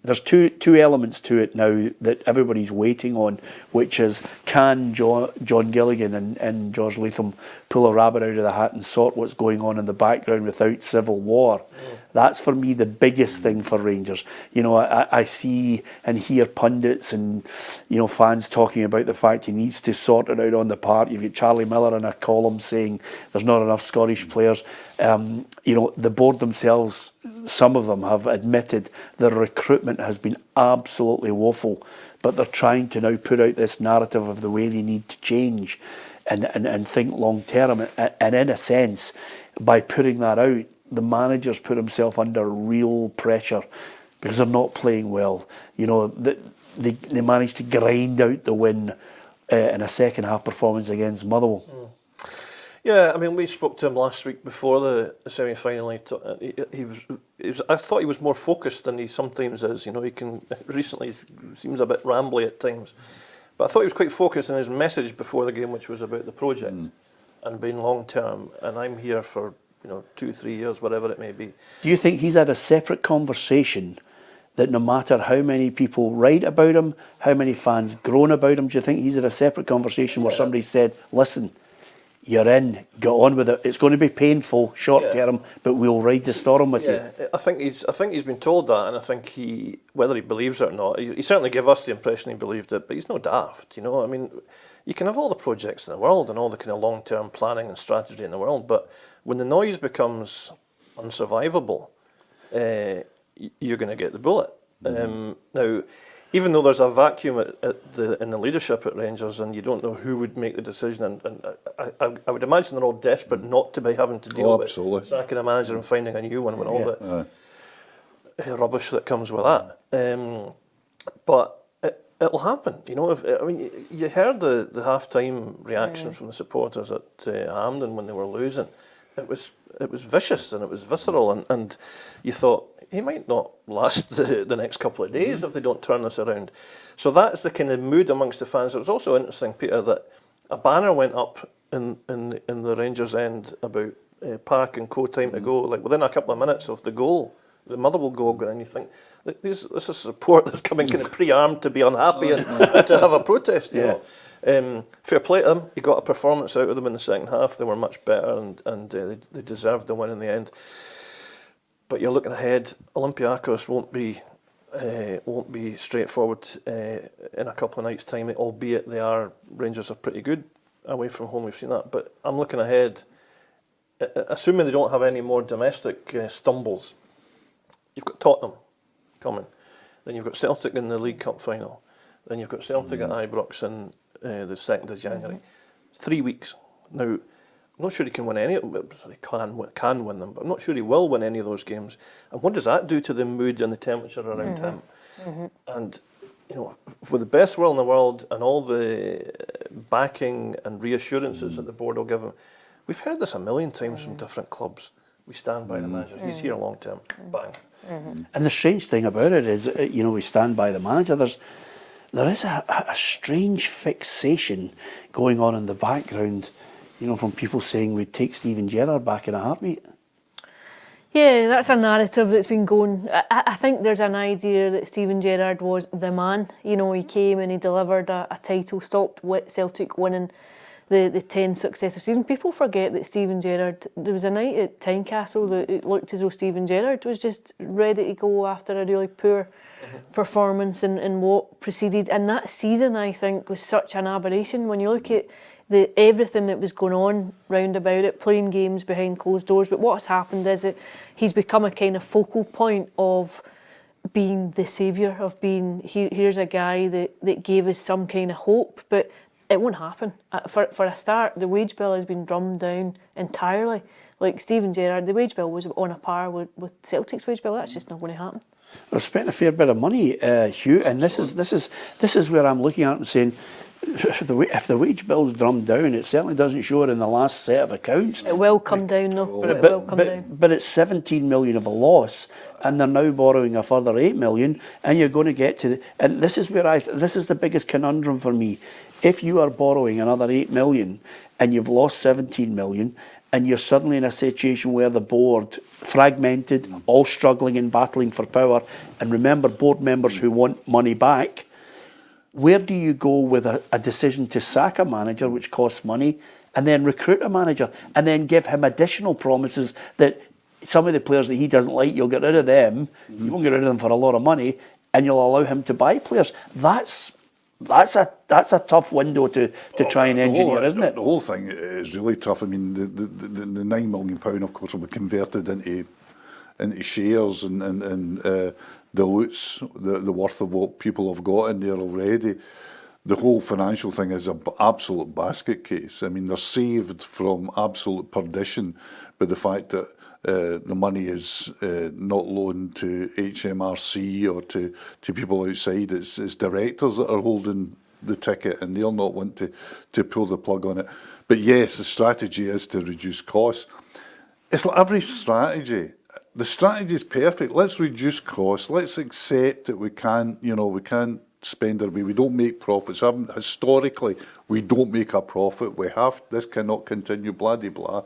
There's two elements to it now that everybody's waiting on, which is, can John Gilligan and George Latham pull a rabbit out of the hat and sort what's going on in the background without civil war? That's for me the biggest thing for Rangers. You know, I see and hear pundits and, you know, fans talking about the fact he needs to sort it out on the park. You've got Charlie Miller in a column saying there's not enough Scottish players. You know, the board themselves, some of them have admitted the recruitment has been absolutely woeful, but they're trying to now put out this narrative of the way they need to change and think long term. And in a sense, by putting that out, the manager's put himself under real pressure because they're not playing well. You know, they managed to grind out the win in a second half performance against Motherwell. Yeah, I mean, we spoke to him last week before the semi-final. I thought he was more focused than he sometimes is. You know, recently seems a bit rambly at times, but I thought he was quite focused in his message before the game, which was about the project and being long term. And I'm here for 2-3 years, whatever it may be. Do you think he's had a separate conversation that no matter how many people write about him, how many fans groan about him, do you think he's had a separate conversation where somebody said, listen, you're in, get on with it. It's going to be painful short term, but we'll ride the storm with you. I think he's been told that, and I think whether he believes it or not, he certainly gave us the impression he believed it, but he's no daft, you know. I mean, you can have all the projects in the world and all the kind of long-term planning and strategy in the world, but when the noise becomes unsurvivable, you're going to get the bullet. Now, even though there's a vacuum in the leadership at Rangers, and you don't know who would make the decision, and I would imagine they're all desperate not to be having to deal with sacking a manager and finding a new one with all the rubbish that comes with that. But it'll happen, you know. You heard the half-time reaction from the supporters at Hampden when they were losing. It was vicious and it was visceral, and you thought, he might not last the next couple of days if they don't turn this around. So that's the kind of mood amongst the fans. It was also interesting, Peter, that a banner went up in the Rangers end about Park and co time to go, like within a couple of minutes of the goal the Motherwell goal, and you think, this is support that's coming kind of pre-armed to be unhappy and to have a protest, you know. Fair play to them. You got a performance out of them in the second half. They were much better, and they deserved the win in the end. But you're looking ahead. Olympiacos won't be straightforward in a couple of nights' time, albeit Rangers are pretty good away from home, we've seen that. But I'm looking ahead, assuming they don't have any more domestic stumbles. You've got Tottenham coming, then you've got Celtic in the League Cup final, then you've got Celtic at Ibrox in the 2nd of January. It's 3 weeks. Now, I'm not sure he can win any of them. He can win them, but I'm not sure he will win any of those games. And what does that do to the mood and the temperature around him? And, you know, for the best will in the world and all the backing and reassurances that the board will give him, we've heard this a million times from different clubs. We stand by the manager. He's here long term. Bang. And the strange thing about it is, you know, we stand by the manager. There is a strange fixation going on in the background, you know, from people saying we'd take Steven Gerrard back in a heartbeat. Yeah, that's a narrative that's been going. I think there's an idea that Steven Gerrard was the man. You know, he came and he delivered a title, stopped Celtic winning the 10 successive seasons. People forget that Steven Gerrard, there was a night at Tynecastle that it looked as though Steven Gerrard was just ready to go after a really poor performance in what preceded. And that season, I think, was such an aberration. When you look at everything that was going on round about it, playing games behind closed doors. But what's happened is that he's become a kind of focal point of being the saviour, of being, here's a guy that gave us some kind of hope, but it won't happen. For a start, the wage bill has been drummed down entirely. Like Steven Gerrard, the wage bill was on a par with Celtic's wage bill. That's just not going to happen. They're spending a fair bit of money, Hugh, and this is where I'm looking at it and saying, if the wage bill is drummed down, it certainly doesn't show it in the last set of accounts. It will come down, though. It will come down. But it's 17 million of a loss, and they're now borrowing a further 8 million, and you're going to get to and this is where this is the biggest conundrum for me. If you are borrowing another 8 million and you've lost 17 million, and you're suddenly in a situation where the board, fragmented, all struggling and battling for power, and remember, board members who want money back, where do you go with a decision to sack a manager, which costs money, and then recruit a manager, and then give him additional promises that some of the players that he doesn't like, you'll get rid of them, you won't get rid of them for a lot of money, and you'll allow him to buy players? That's a tough window to try and engineer, isn't it? The whole thing is really tough. I mean, the £9 million, of course, will be converted into shares and dilutes the worth of what people have got in there already. The whole financial thing is an absolute basket case. I mean, they're saved from absolute perdition by the fact that the money is not loaned to HMRC or to people outside. It's directors that are holding the ticket, and they'll not want to pull the plug on it. But yes, the strategy is to reduce costs. It's like every strategy. The strategy is perfect. Let's reduce costs. Let's accept that we can't spend our way. We don't make profits. Historically, we don't make a profit. This cannot continue, blah, blah, blah.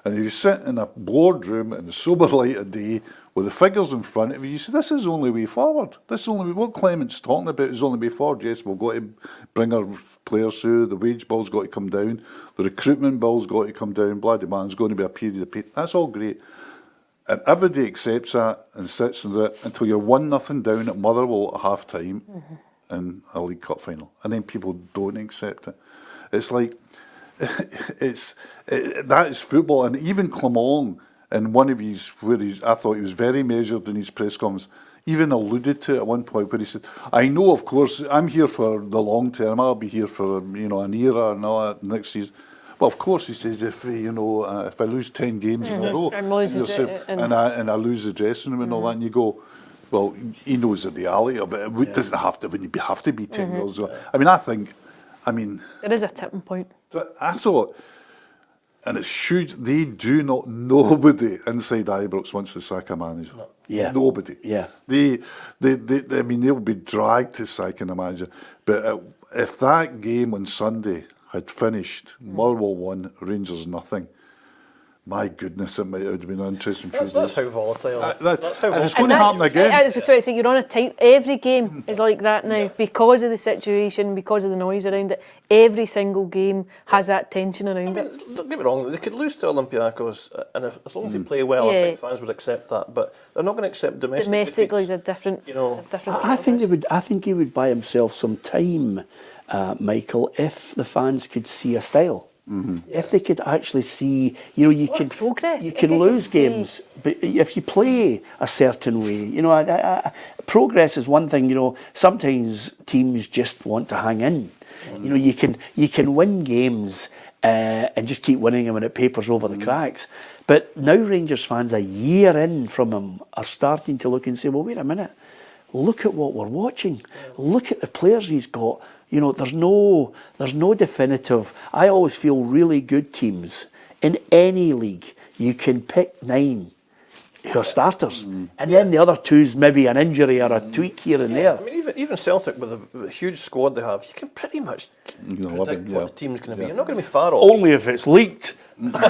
And if you sit in a boardroom in the sober light of day with the figures in front of you, you say, this is the only way forward. What Clement's talking about is the only way forward. Yes, we've got to bring our players through. The wage bill's got to come down. The recruitment bill's got to come down. Blah, blah, blah. There's going to be a period of pain. That's all great. And everybody accepts that and sits with it until you're 1-0 down at Motherwell at half-time in a League Cup final. And then people don't accept it. It's like, that is football. And even Clement, in one of his, I thought he was very measured in his press conference, even alluded to it at one point where he said, I know, of course, I'm here for the long term. I'll be here for, an era and all that next season. Well, of course, he says, if I lose 10 games in a row and I lose the dressing room and all that, and you go, well, he knows the reality of it. It doesn't have to be 10 goals. I mean, there is a tipping point. I thought, and it's huge, nobody inside Ibrox wants to sack a manager. No. Yeah. Nobody. Yeah. They'll be dragged to sacking a manager. But if that game on Sunday had finished, Motherwell 1, Rangers nothing, my goodness, it would have been an interesting few That's days. how volatile. That's how and it's volatile. going to happen again. I was just about to say, you're on a time. Every game is like that now because of the situation, because of the noise around it. Every single game has that tension around it. Don't get me wrong, they could lose to Olympiacos, and as long as they play well, I think fans would accept that. But they're not going to accept Domestically is defeats. a different. You know, it's a different. I think they would. I think he would buy himself some time, Michael, if the fans could see a style. If they could actually see, you can progress. You If can you lose can see- games, but if you play a certain way, progress is one thing. Sometimes teams just want to hang in. You can win games and just keep winning them, and it papers over the cracks. But now Rangers fans, a year in from him, are starting to look and say, well, wait a minute. Look at what we're watching. Look at the players he's got. There's no definitive. I always feel really good teams in any league. You can pick 9 who are starters, and then the other 2's maybe an injury or a tweak here and there. I mean, even Celtic with the huge squad they have, you can pretty much predict what the team's going to be. You're not going to be far off. Only if it's leaked. That's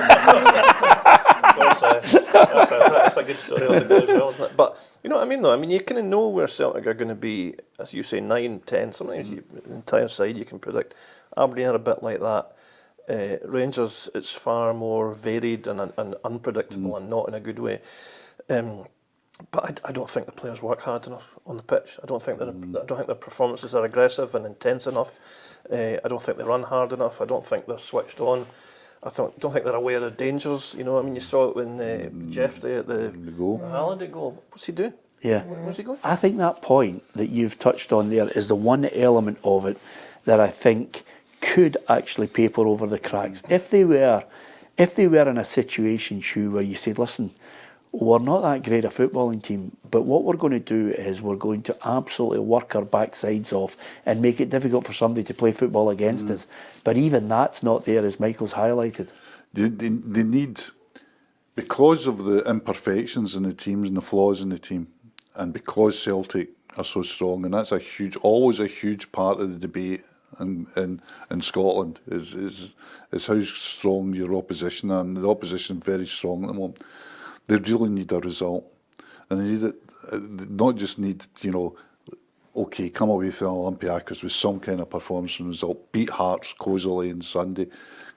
a good story on the go as well, isn't it? But you know what I mean, though. I mean, you kind of know where Celtic are going to be, as you say, 9, 10. Sometimes the entire side you can predict. Aberdeen are a bit like that. Rangers, it's far more varied and unpredictable, and not in a good way. But I don't think the players work hard enough on the pitch. I don't think their performances are aggressive and intense enough. I don't think they run hard enough. I don't think they're switched on. I don't think they're aware of dangers. I mean, you saw it when Jeff at the goal. Haaland goal. What's he doing? Yeah. Where's he going? I think that point that you've touched on there is the one element of it that I think could actually paper over the cracks. If they were in a situation, Hugh, where you said, listen, we're not that great a footballing team, but what we're going to do is we're going to absolutely work our backsides off and make it difficult for somebody to play football against us. But even that's not there, as Michael's highlighted. They need, because of the imperfections in the teams and the flaws in the team, and because Celtic are so strong, and that's always a huge part of the debate in Scotland is how strong your opposition are, and the opposition is very strong at the moment. They really need a result, and they need it. Not just need okay, come away from Olympiacos with some kind of performance and result. Beat Hearts cosily on Sunday.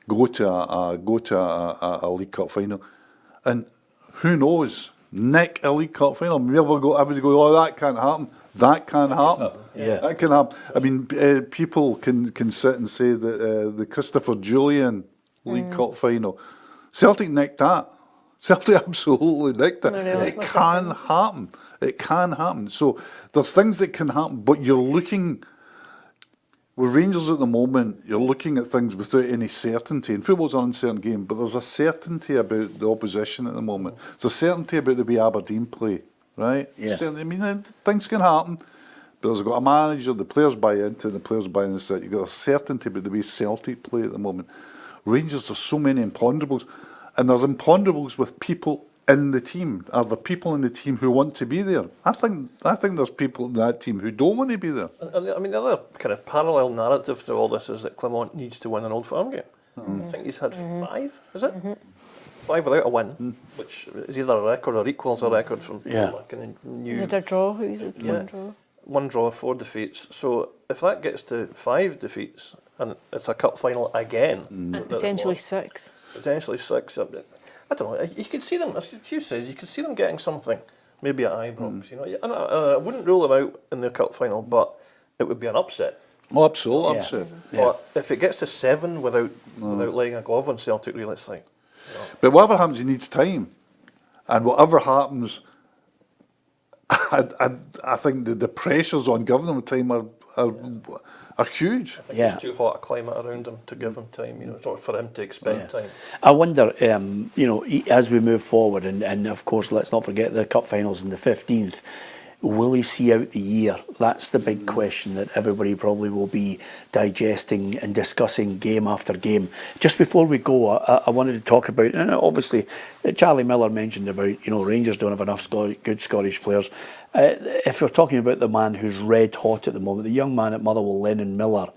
Go to a League Cup final, and who knows? Nick a League Cup final. Everybody go, oh, that can't happen. That can happen. Yeah, that can happen. I mean, people can sit and say that the Christopher Julian League Cup final, Celtic nicked that. Celtic absolutely nicked it. It can happen. It can happen. So there's things that can happen, but you're looking with Rangers at the moment. You're looking at things without any certainty. And football's an uncertain game, but there's a certainty about the opposition at the moment. There's a certainty about the way Aberdeen play, right? Yeah. I mean, things can happen. But there's got a manager, the players buy into it, the players buy into it. You've got a certainty about the way Celtic play at the moment. Rangers, there's so many imponderables. And there's imponderables with people in the team. Are there people in the team who want to be there? I think there's people in that team who don't want to be there. And I mean, the other kind of parallel narrative to all this is that Clement needs to win an Old Firm game. I think he's had 5, is it? 5 without a win, which is either a record or equals a record from kind of new. Is it a draw? One draw? 1 draw, 4 defeats. So if that gets to 5 defeats and it's a cup final again, And potentially 6. Potentially 6. I don't know. You could see them, as Hugh says, you could see them getting something, maybe at Ibrox. And I wouldn't rule them out in the cup final, but it would be an upset. Oh, absolutely, upset. But if it gets to 7 without laying a glove on Celtic, really, it's like. But whatever happens, he needs time, and whatever happens, I think the pressures on giving him time are huge. I think it's too hot a climate around him to give him time, sort of for him to expend time. I wonder, as we move forward, and of course, let's not forget the cup finals on the 15th. Will he see out the year? That's the big question that everybody probably will be digesting and discussing game after game. Just before we go, I wanted to talk about, and obviously Charlie Miller mentioned about, Rangers don't have enough good Scottish players. If we're talking about the man who's red hot at the moment, the young man at Motherwell, Lennon Miller,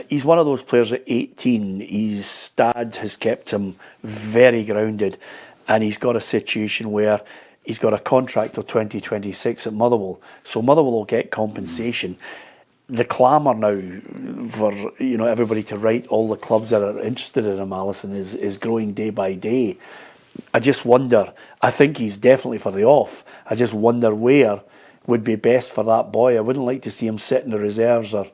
He's one of those players at 18. His dad has kept him very grounded, and he's got a situation where he's got a contract till 2026 at Motherwell. So Motherwell will get compensation. The clamour now for everybody to write all the clubs that are interested in him, Alison, is growing day by day. I just wonder, I think he's definitely for the off. I just wonder where would be best for that boy. I wouldn't like to see him sit in the reserves or...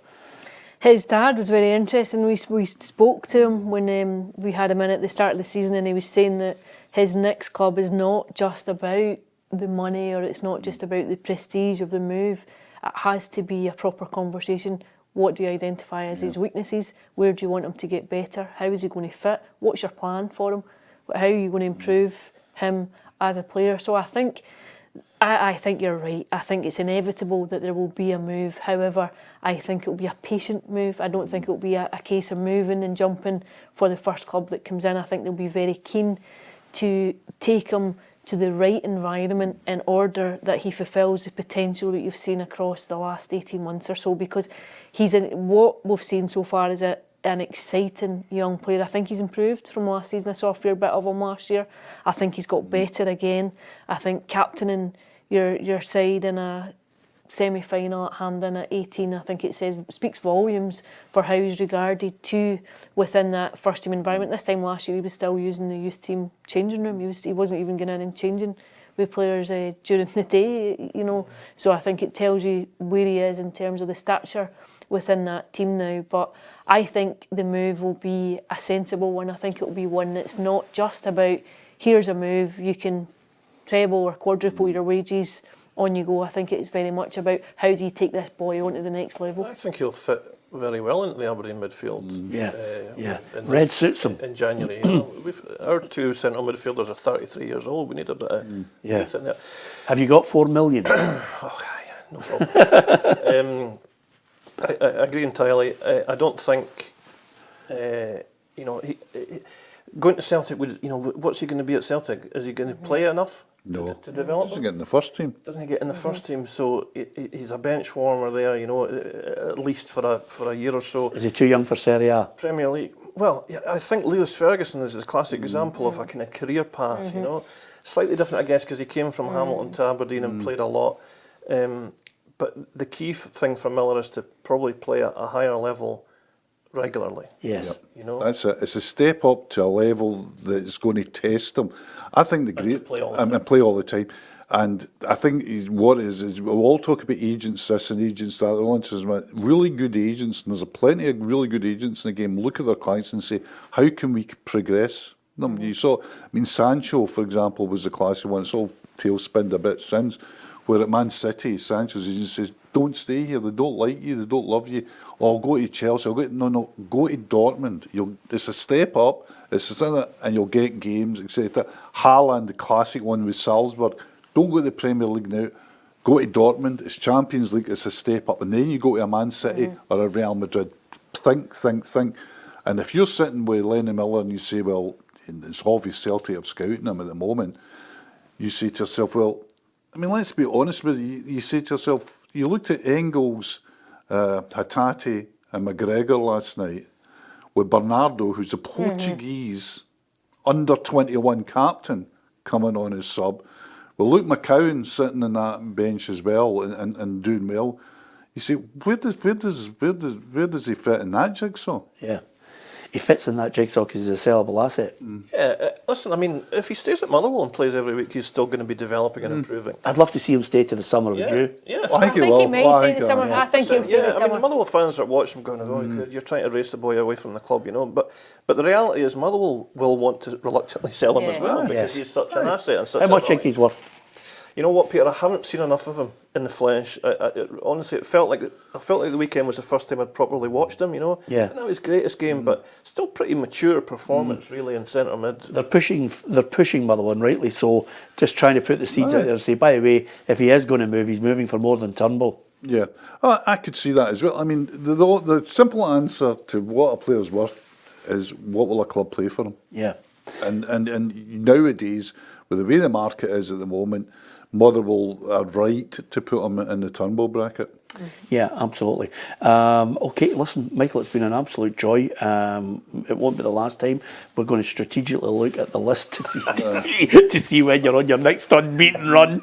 His dad was very interesting. We spoke to him when we had him in at the start of the season, and he was saying that his next club is not just about the money, or it's not just about the prestige of the move. It has to be a proper conversation. What do you identify as his weaknesses? Where do you want him to get better? How is he going to fit? What's your plan for him? How are you going to improve him as a player? So I think you're right. I think it's inevitable that there will be a move. However, I think it will be a patient move. I don't think it will be a case of moving and jumping for the first club that comes in. I think they'll be very keen to take him to the right environment in order that he fulfills the potential that you've seen across the last 18 months or so, because what we've seen so far is an exciting young player. I think he's improved from last season. I saw a fair bit of him last year. I think he's got better again. I think captaining your side in a semi-final at Hampden at 18, I think it speaks volumes for how he's regarded too within that first team environment. This time last year he was still using the youth team changing room. He wasn't even going in and changing with players during the day, So I think it tells you where he is in terms of the stature within that team now. But I think the move will be a sensible one. I think it will be one that's not just about, here's a move, you can treble or quadruple your wages, on you go. I think it's very much about how do you take this boy on to the next level. I think he'll fit very well into the Aberdeen midfield. Red suits him. In January. Our two central midfielders are 33 years old. We need a bit of youth in there. Have you got 4 million? No problem. I agree entirely. I don't think, going to Celtic would, what's he going to be at Celtic? Is he going to play enough? No, to develop. Doesn't get in the first team. Doesn't he get in the first team? So he's a bench warmer there, at least for a year or so. Is he too young for Serie A? Premier League. Well, I think Lewis Ferguson is a classic example of a kind of career path. Slightly different, I guess, because he came from Hamilton to Aberdeen and played a lot. But the key thing for Miller is to probably play at a higher level regularly. Yes. Yep. That's it. It's a step up to a level that's going to test him. I think the great play all the time. And I think what is we'll all talk about agents this and agents that. Really good agents, and there's plenty of really good agents in the game. Look at their clients and say, how can we progress them? You saw, Sancho, for example, was the classic one. It's all tailspinned a bit since. Where at Man City, Sancho's agent says, don't stay here, they don't like you, they don't love you. Or I'll go to Chelsea, go to Dortmund. It's a step up, and you'll get games, etc. Haaland, the classic one with Salzburg, don't go to the Premier League now, go to Dortmund, it's Champions League, it's a step up. And then you go to a Man City or a Real Madrid. Think. And if you're sitting with Lennon Miller and you say, well, it's obvious Celtic have scouting him at the moment, you say to yourself, well, let's be honest with you. You say to yourself, you looked at Engels, Hatate and McGregor last night with Bernardo, who's a Portuguese under-21 captain, coming on as sub. Well, Luke McCowan sitting on that bench as well and doing well. You say, where does he fit in that jigsaw? Yeah. He fits in that jigsaw because he's a sellable asset. Yeah, listen, if he stays at Motherwell and plays every week, he's still going to be developing and improving. I'd love to see him stay to the summer, would you? Yeah, I think he may stay the summer. I think he'll stay the summer. Motherwell fans are watching him going, you're trying to race the boy away from the club, But the reality is Motherwell will want to reluctantly sell him as well because he's such an asset. And such How much do you think he's worth? You know what, Peter? I haven't seen enough of him in the flesh. Honestly, I felt like the weekend was the first time I'd properly watched him. Yeah. Not his greatest game, but still pretty mature performance, really, in centre mid. They're pushing Motherwell, and rightly so. Just trying to put the seeds out there and say, by the way, if he is going to move, he's moving for more than Turnbull. Yeah, I could see that as well. The simple answer to what a player's worth is what will a club play for him. Yeah. And nowadays, with the way the market is at the moment, Motherwell are right to put them in the Turnbull bracket. Yeah, absolutely. Okay, listen, Michael, it's been an absolute joy. It won't be the last time. We're going to strategically look at the list to see when you're on your next unbeaten run.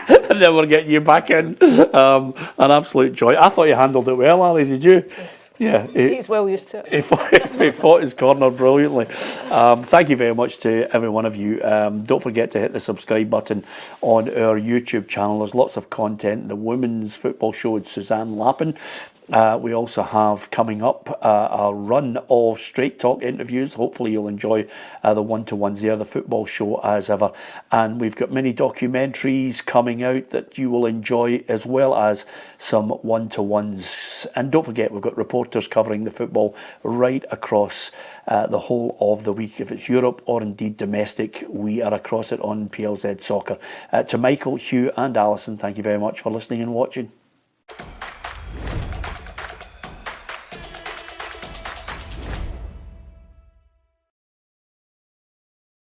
And then we're getting you back in. An absolute joy. I thought you handled it well, Ali, did you? Yes. Yeah. He's well used to it. He fought his corner brilliantly. Thank you very much to every one of you. Don't forget to hit the subscribe button on our YouTube channel. There's lots of content. The women's football show with Suzanne Lappin. We also have coming up a run of straight talk interviews. Hopefully you'll enjoy the one-to-ones there, the football show as ever. And we've got many documentaries coming out that you will enjoy, as well as some one-to-ones. And don't forget, we've got reporters covering the football right across the whole of the week. If it's Europe or indeed domestic, we are across it on PLZ Soccer. To Michael, Hugh and Alison, thank you very much for listening and watching.